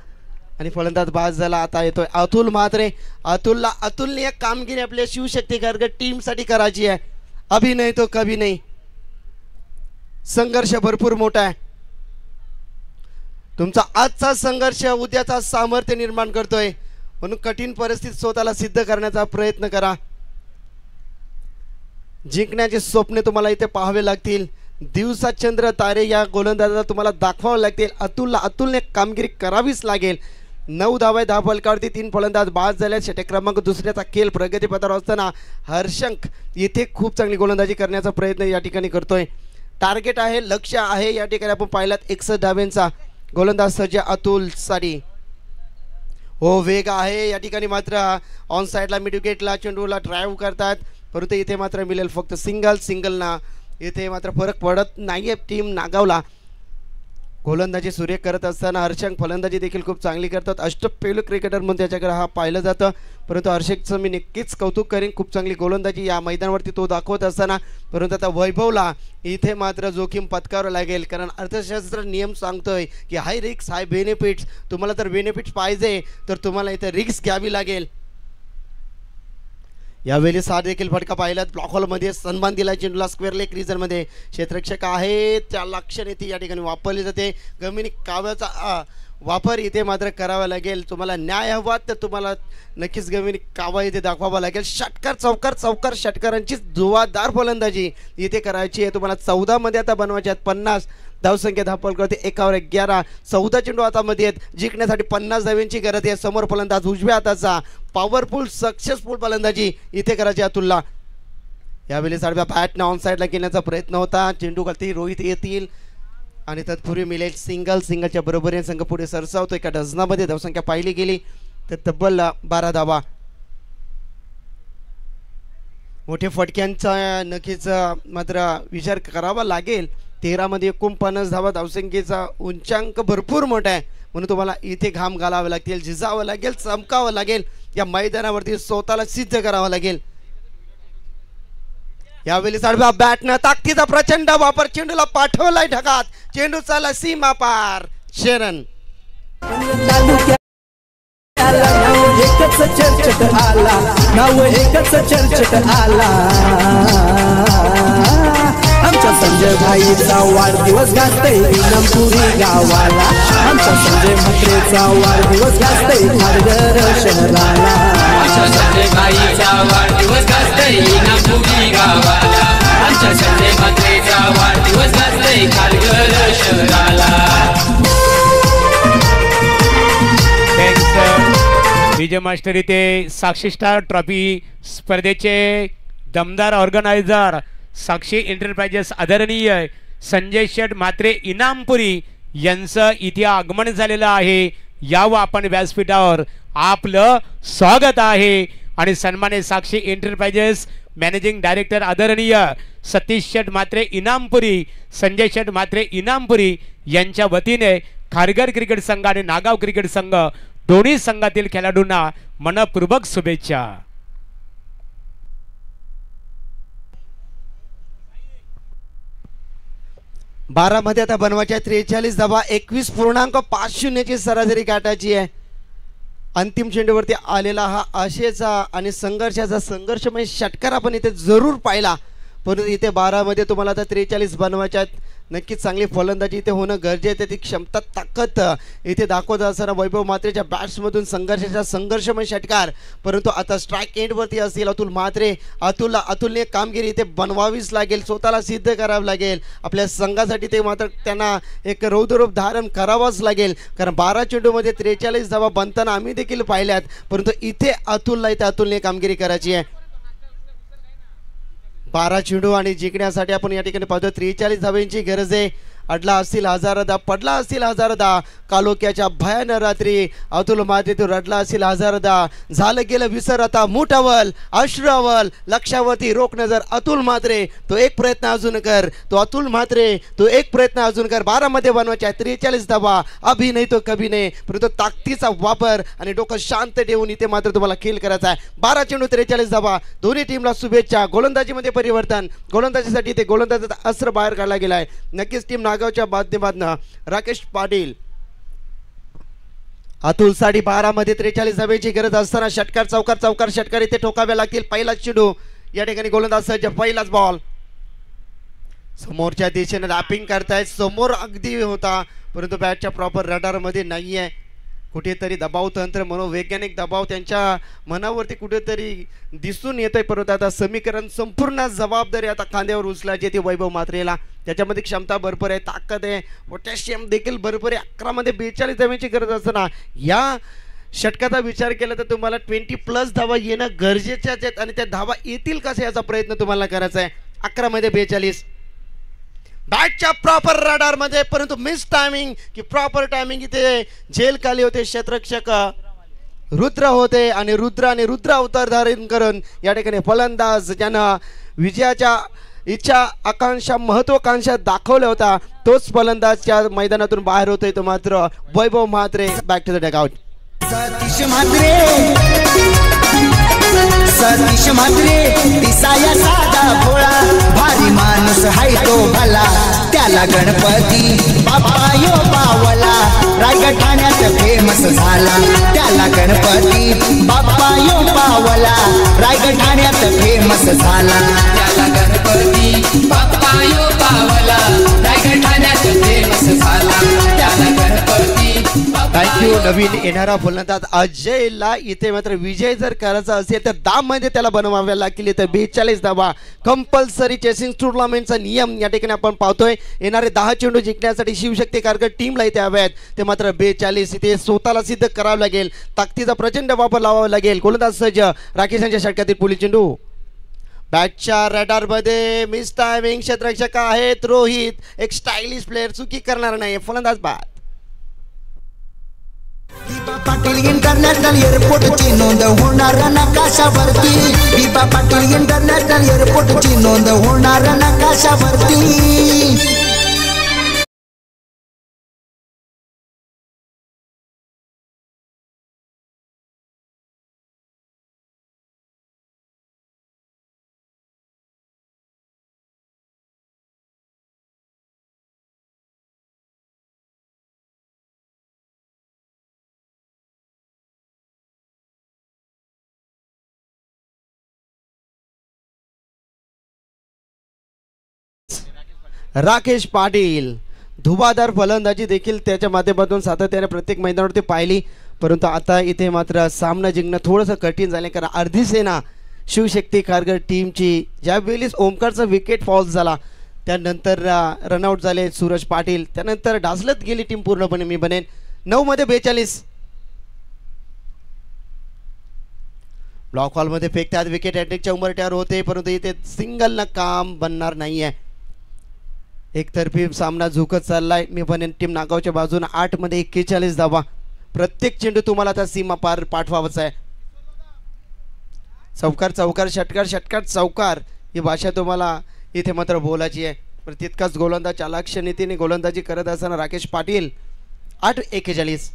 आणि फलंदाज बाद झाला. आता येतोय अतुल म्हात्रे. अतुलने एक कामगिरी आपल्या शिवशक्ती कारगर टीमसाठी करायची आहे. अभी नाही तो कभी नाही. संघर्ष भरपूर मोठा आहे. तुमचा आजचा संघर्ष उद्याचा सामर्थ्य निर्माण करतोय म्हणून कठीण परिस्थितीत स्वतःला सिद्ध करण्याचा प्रयत्न करा. जिंकण्याचे स्वप्ने तुम्हाला इथे पाहावे लागतील. दिवसा चंद्र तारे या गोलंदाजाला तुम्हाला दाखवावे लागतील. अतुलने कामगिरी करावीच लागेल. 9 धावा 10 फलकावरती 3 फलंदाज बाद झाले. षटक क्रमांक दुसऱ्याचा खेळ प्रगतीपथावर असताना हर्षंक येथे खूप चांगली गोलंदाजी करण्याचा प्रयत्न या ठिकाणी करतोय. टार्गेट आहे, लक्ष्य आहे या ठिकाणी आपण पाहिलात 61 धाव्यांचा गोलंदाज सज्ज अतुलसाठी. हो वेग आहे या ठिकाणी मात्र ऑन साईडला मिड विकेटला चेंडूला ड्राईव्ह करतात परंतु इथे मात्र मिळेल फक्त सिंगलना. इथे मात्र फरक पडत नाहीये. टीम नागावला गोलंदाजी सुरेख करत असताना हर्षंक फलंदाजी देखील खूप चांगली करतात. अष्टपैलू क्रिकेटर म्हणून त्याच्याकडे हा पाहिलं जातं परंतु हर्षंकचं मी नक्कीच कौतुक करेन. खूप चांगली गोलंदाजी या मैदानावरती तो दाखवत असताना परंतु आता वैभवला इथे मात्र जोखीम पत्करावं लागेल कारण अर्थशास्त्र नियम सांगतोय की हाय रिक्स हाय बेनिफिट्स. तुम्हाला तर बेनिफिट्स पाहिजे तर तुम्हाला इथे रिक्स घ्यावी लागेल. यावेळी 6 देखील फटका पाहिलात. ब्लॉक हॉलमध्ये सन्मान दिला चेंडूला स्क्वेअर लेग रिजनमध्ये. क्षेत्ररक्षक आहे त्या लक्षणे ती या ठिकाणी वापरली जाते. गमिनी काव्याचा वापर इथे मात्र करावा लागेल. तुम्हाला न्याय हवा तर तुम्हाला नक्कीच गमिनी कावा इथे दाखवावा लागेल. चौकार षटकारांची जोरदार फलंदाजी इथे करायची आहे. तुम्हाला 14 मध्ये आता बनवायचे आहेत. 50 धावसंख्या धापल करते 1/11. 14 चेंडू हातामध्ये आहेत. जिंकण्यासाठी 50 धाव्यांची गरज आहे. समोर फलंदाज उजव्या हाताचा पॉवरफुल सक्सेसफुल फलंदाजी इथे करायची अतुलला. यावेळी साडव्या बॅटने ऑन साईडला घेण्याचा प्रयत्न होता. चेंडू खालती रोहित येतील आणि तत्पूर्वी मिळेल सिंगलच्या बरोबरीने संघ पुढे सरसावतो. एका डझनामध्ये धावसंख्या पाहिली गेली तर तब्बल 12 धावा. मोठे फटक्यांचा नक्कीच मात्र विचार करावा लागेल. 13 मध्ये 49 धावा. धावसंख्येचा उंचांक भरपूर मोठा आहे म्हणून तुम्हाला इथे घाम घालावे लागतील, झिजावं लागेल, चमकावं लागेल. या मैदानावरती स्वतःला सिद्ध करावं लागेल. यावेळी साडव्या बॅटनं ताकदीचा प्रचंड वापर. चेंडूला पाठवलाय ढगात. चेंडू चाला सीमा पार. शेरन एकच चर्चेत आला, नाव एकच चर्चेत आला. आमच्या संजय भाईचा वाढदिवस गाजतय इनामपुरी गावाला. आमच्या संजय म्हात्रेचा वाढदिवस गाजतय खारघर शहराला. आमच्या संजय भाईचा वाढदिवस गाजतय इनामपुरी गावाला. आमच्या संजय म्हात्रेचा वाढदिवस गाजतय खारघर शहराला. विजय मास्टर इथे साक्षी स्टार ट्रॉफी स्पर्धेचे दमदार ऑर्गनायझर साक्षी एंटरप्राइजेस आदरणीय संजय शेठ म्हात्रे इनामपुरी यांचं इथे आगमन झालेलं आहे. यावं आपण व्यासपीठावर, आपलं स्वागत आहे. आणि सन्मान्य साक्षी एंटरप्राइजेस मॅनेजिंग डायरेक्टर आदरणीय सतीश शेठ म्हात्रे इनामपुरी, संजय शेठ म्हात्रे इनामपुरी यांच्या वतीने खारघर क्रिकेट संघ आणि नागाव क्रिकेट संघ दोन्ही संघातील खेळाडूंना मनपूर्वक शुभेच्छा. बारामध्ये आता बनवायच्या 43 धावा, 21.50 ची सरासरी गाठायची आहे. अंतिम चेंडूवरती आलेला हा आशेचा आणि संघर्षमय षटकार आपण इथे जरूर पाहिला. परंतु इथे 12मध्ये तुम्हाला आता 43 बनवायच्या. नक्कीच चांगली फलंदाजी इथे होणं गरजेचं आहे. ती क्षमता ताकद इथे दाखवत असताना वैभव म्हात्रेच्या बॅट्समधून संघर्षमय षटकार. परंतु आता स्ट्राईक एंडवरती असतील अतुल म्हात्रे. अतुलने कामगिरी इथे बनवावीच लागेल, स्वतःला सिद्ध करावं लागेल. आपल्या संघासाठी ते मात्र त्यांना एक रौद्ररूप धारण करावंच लागेल. कारण 12 चेंडूमध्ये 43 धावा बनताना आम्ही देखील पाहिल्यात. परंतु इथे अतुलने कामगिरी करायची आहे. 12 चेंडू आणि जिंकण्यासाठी आपण या ठिकाणी पाहतो 43 धावांची गरज आहे. अडला असतील हजारदा, पडला असतील हजारदा. कालोक्याच्या भयानक रात्री अतुल म्हात्रे तो रडला असतील हजारदा. झालं गेलं विसर आता मुठावल अश्रावल, लक्षावरती रोख नजर अतुल म्हात्रे. तो एक प्रयत्न अजून कर, तो अतुल म्हात्रे तो एक प्रयत्न अजून कर. 12मध्ये बनवायच्या 43 धावा. अभि नाही तो कभी नाही, परंतु ताकदीचा वापर आणि डोकं शांत ठेवून इथे मात्र तुम्हाला खेळ करायचा आहे. 12 चेंडू 43 धावा. दोन्ही टीमला शुभेच्छा. गोलंदाजीमध्ये परिवर्तन, गोलंदाजीसाठी इथे गोलंदाजीचा अस्त्र बाहेर काढला गेला आहे. नक्कीच टीम नागावच्या माध्यमातून राकेश पाटील. अतुल साठी 12मध्ये 43 धावेची गरज असताना षटकार चौकार षटकार इथे ठोकावे लागतील. पहिलाच चेंडू या ठिकाणी गोलंदाज सज्ज. पहिलाच बॉल समोरच्या दिशेने रॅपिंग करतायत. समोर अगदी होता परंतु बॅटच्या प्रॉपर रडारमध्ये नाही आहे. कुठेतरी दबाव तंत्र, मनोवैज्ञानिक दबाव त्यांच्या मनावरती कुठेतरी दिसून येतोय. परंतु आता समीकरण संपूर्ण जबाबदारी आता खांद्यावर उचलायची ती वैभव म्हात्रेला. त्याच्यामध्ये क्षमता भरपूर आहे, ताकद आहे, पोटॅशियम देखील भरपूर आहे. 11मध्ये 42 धाव्यांची गरज असताना या षटकाचा विचार केला तर तुम्हाला 20+ धावा येणं गरजेच्याच आहेत. आणि त्या धावा येतील कसे याचा प्रयत्न तुम्हाला करायचा आहे. 11मध्ये 42 बॅटच्या प्रॉपर रडार मध्ये, परंतु मिस टायमिंग की प्रॉपर टायमिंग इथे झेल खाली होते. क्षेत्ररक्षक रुद्र होते आणि रुद्र अवतार धारण करून या ठिकाणी फलंदाज ज्यांना विजयाच्या इच्छा आकांक्षा महत्वाकांक्षा दाखवल्या होता तोच फलंदाजच्या मैदानातून बाहेर होतोय. तो मात्र Vaibhav Mhatre. Back to the dugout. Satish Mhatre दिसाया साधा भोळा, भारी माणूस हाय तो भला. त्याला गणपती बाप्पा यो पावला, रायगड ठाण्यात फेमस झाला. त्याला गणपती बाप्पा यो पावला, रायगड ठाण्यात फेमस झाला. त्याला गणपती बाप्पा यो पावला, रायगड ठाण्यात फेमस झाला. त्याला गणपती. थँक्यू. नवीन येणारा फलंदाज अजयला इथे मात्र विजय जर करायचा असेल तर 10 मध्ये त्याला बनवाव्या लागतील. तर 42 धावा कंपल्सरी चेसिंग टुर्नामेंटचा नियम या ठिकाणी आपण पाहतोय. येणारे 10 चेंडू जिंकण्यासाठी शिवशक्ती कारगर टीमला इथे हव्यात. ते मात्र 42 इथे स्वतःला सिद्ध करावं लागेल. ताकदीचा प्रचंड वापर लावावा लागेल. गोलंदाज सज्ज. राकेशांच्या षटकातील पुढील चेंडू बॅटच्या रडार मध्ये. Miss timing. क्षेत्ररक्षक आहेत रोहित, एक स्टायलिश प्लेअर, चुकी करणार नाही. फलंदाज बाद. दीपा पाटील इंटरनॅशनल एअरपोर्टची नोंद होणार नकाशावरती. दीपा पाटील इंटरनॅशनल एअरपोर्टची नोंद होणार नकाशावरती. राकेश पाटील. धुवाधार फलंदाजी देखील त्याच्या माध्यमातून सातत्याने प्रत्येक मैदानावरती पाहिली, परंतु आता इथे मात्र सामना जिंकणं थोडंसं कठीण झालं, कारण अर्धी सेना शिवशक्ती कारगर टीमची ज्यावेळी ओमकारचा विकेट फॉल झाला त्यानंतर रनआउट झाले सूरज पाटील, त्यानंतर ढासलत गेली टीम पूर्णपणे. मी बनेन 9 मध्ये 42. ब्लॉक हॉलमध्ये फेकतात विकेट हॅट्रिकच्या उंबरठ्यावर होते, परंतु इथे सिंगल न काम बनणार नाहीये. एकतर्फी सामना झुकत चाललाय. मी बनेन टीम नागावच्या बाजूने 8 मध्ये 41 धावा. प्रत्येक चेंडू तुम्हाला आता सीमा पार पाठवावाचा आहे. चौकार चौकार षटकार षटकार चौकार ही भाषा तुम्हाला इथे मात्र बोलायची आहे. पण तितकाच गोलंदाज चालाक्ष नीतीने गोलंदाजी करत असताना राकेश पाटील 8-41.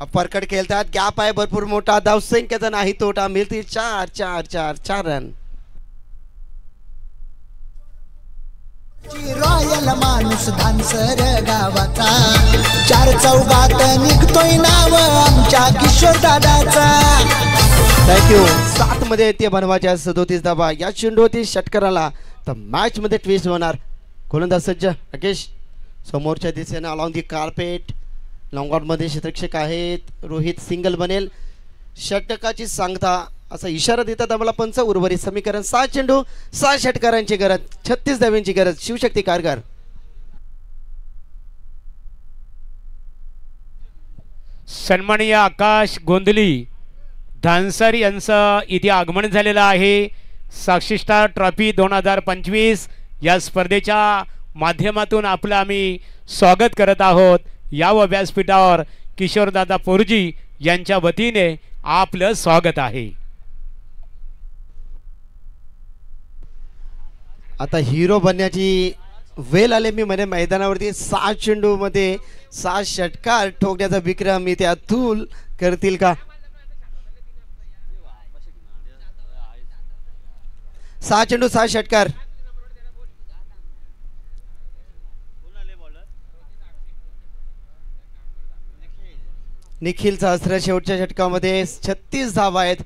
अपरकट खेळतात, गॅप आहे भरपूर मोठा, धावसंख्येचा नाही तोटा, मिळतील 4 रन. रॉयल माणूस धानसर गावाचा, 4 चौघात निघतोय नाव आमच्या किशोर दादाचा. थँक्यू. 7 मध्ये येते बनवाच्या 37 धावा. या चेंडूवरती षटकाराला तर मॅच मध्ये ट्विस्ट होणार. गोलंदाज सज्ज राकेश समोरच्या दिशेने अलॉंग दी कार्पेट. लॉंगआउट मध्ये क्षेत्ररक्षक आहेत. रोहित सिंगल बनेल. षटकाची सांगता असा इशारा देतात आम्हाला पंच. उर्वरित समीकरण 6 चेंडू 6 षटकारांची गरज, 36 धाव्यांची गरज शिवशक्ती कारगर. सन्माननीय आकाश गोंधली धानसर यांचं इथे आगमन झालेलं आहे. साक्षी स्टार ट्रॉफी 2025 या स्पर्धेच्या माध्यमातून आपलं आम्ही स्वागत करत आहोत. या व्यासपीठावर किशोरदादा पोरजी यांच्या वतीने आपलं स्वागत आहे. आता हिरो बनण्याची वेळ आले. मी म्हणे मैदानावरती 6 चेंडू मध्ये 6 षटकार ठोकण्याचा विक्रम इथे अतुल करतील का? 6 चेंडू 6 षटकार. निखिल सहस्त्र शेवटच्या षटकामध्ये 36 धावा आहेत.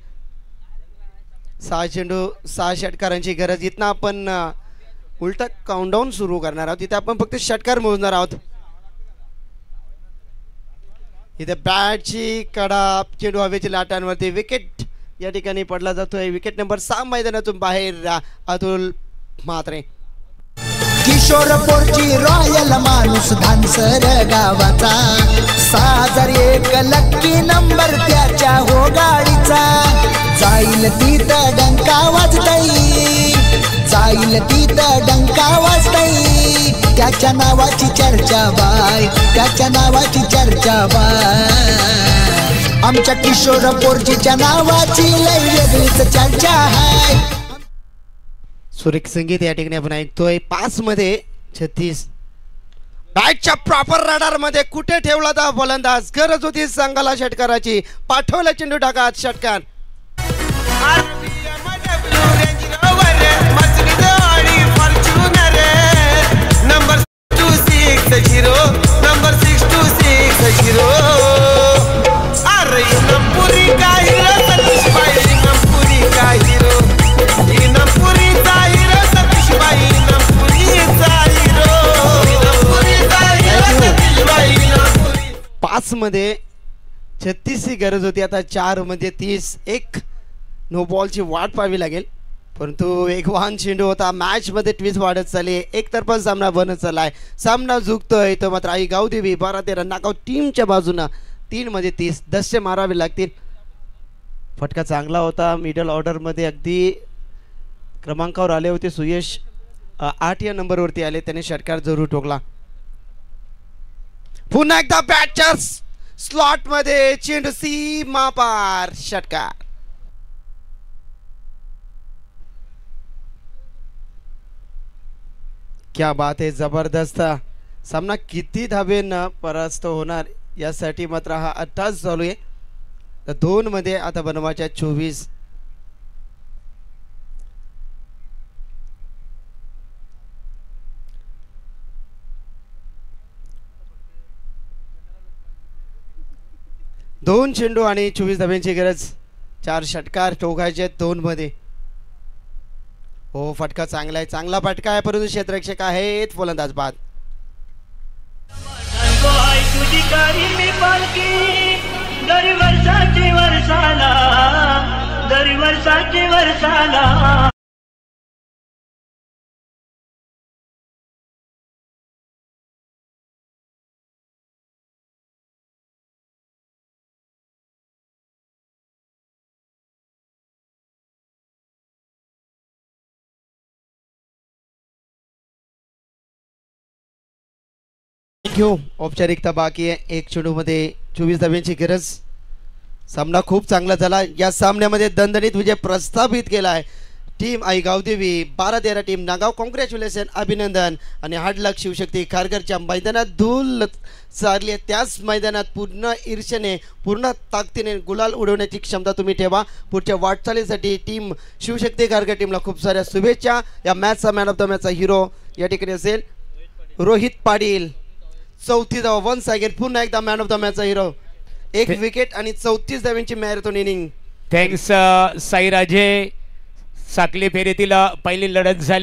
6 चेंडू 6 षटकारांची गरज. इथनं आपण उलटा काउंटडाऊन सुरू करणार आहोत. इथे आपण फक्त षटकार मोजणार आहोत. इथे बॅटची कडा चेंडू हवेची लाटांवरती विकेट या ठिकाणी पडला जातोय. विकेट नंबर 6 मैदानातून बाहेर अतुल म्हात्रे. किशोरपूरची रॉयल माणूस धानसर गावाचा, 6001 लक्की नंबर त्याच्या हो गाडीचा. जाईल तिथं डंका वाजतई, जाईल तिथं डंका वाजतई. त्याच्या नावाची चर्चा बाय, त्याच्या नावाची चर्चा बाय. आमच्या किशोरपूरजीच्या नावाची लय वेगळीच चर्चा आहे. सुरेख संगीत या ठिकाणी आपण ऐकतोय. 5 मध्ये 36. बॅटच्या प्रॉपर रडार मध्ये कुठे ठेवला होता फलंदाज? गरज होती संघाला षटकाराची. पाठवला चेंडू टाकात षटकार. Number 260 number 6260. अरे नंपुरी का हिरो सतीश बाई, नंपुरी का हिरो, नंपुरीचा हिरो सतीश बाई, नंपुरीचा हिरो, नंपुरीचा हिरो सतीश बाई, नंपुरी. 5 मध्ये 36 ची गरज होती. आता 4 मध्ये 30. एक नो बॉलची वाट पाहावी लागेल, परंतु वेगवान चेंडू होता. मॅच मध्ये ट्विस्ट वाढत चालली. एकतर्फा सामना बनत चाललाय. सामना झुकतोय तो मात्र आई गावदेवी 12-13 नागाव टीमच्या बाजूनं. 3 मध्ये 30 दशे मारावे लागतील. फटका चांगला होता. मिडल ऑर्डर मध्ये अगदी क्रमांकावर आले होते सुयश. 8 या नंबरवरती आले. त्याने षटकार जरूर ठोकला. पुन्हा एकदा बॅटच्या स्लॉट मध्ये चेंडू सीमा पार षटकार. क्या बात आहे. जबरदस्त. सामना किती धावेनं परास्त होणार यासाठी मात्र हा 28 चालू आहे. 2 मध्ये आता बनवाच्या 24. दोन चेंडू आणि 24 धाब्यांची गरज. 4 षटकार ठोकायचे 2 मध्ये. हो फटका चांगला आहे, चांगला फटका आहे, परंतु क्षेत्ररक्षक आहेत फलंदाज बाद. तुझी कारी मी पालकी दर वर्षाची वर्षाला, दर वर्षाची वर्षाला. थँक्यू. औपचारिकता बाकी आहे. 1 चेंडूमध्ये 24 धाब्यांची गरज. सामना खूप चांगला झाला. या सामन्यामध्ये दणदणीत विजय प्रस्थापित केला आहे टीम आई गावदेवी. 12-13 टीम नागाव. कॉंग्रॅच्युलेशन, अभिनंदन. आणि हार्ड लक शिवशक्ती खारघरच्या मैदानात धूल सारली आहे. त्याच मैदानात पूर्ण ईर्ष्येने पूर्ण ताकदीने गुलाल उडवण्याची क्षमता तुम्ही ठेवा. पुढच्या वाटचालीसाठी टीम शिवशक्ती खारघर टीमला खूप साऱ्या शुभेच्छा. या मॅचचा मॅन ऑफ द मॅचचा हिरो या ठिकाणी असेल रोहित पाटील. 34 धावा. वन्स अगेन पुन्हा एकदा मॅन ऑफ द मॅचचा हिरो. 1 विकेट आणि 34 धाव्यांची मॅरेथॉन इनिंग. थँक्स साईराजे. साखली फेरीतील पहिली लढत झाली.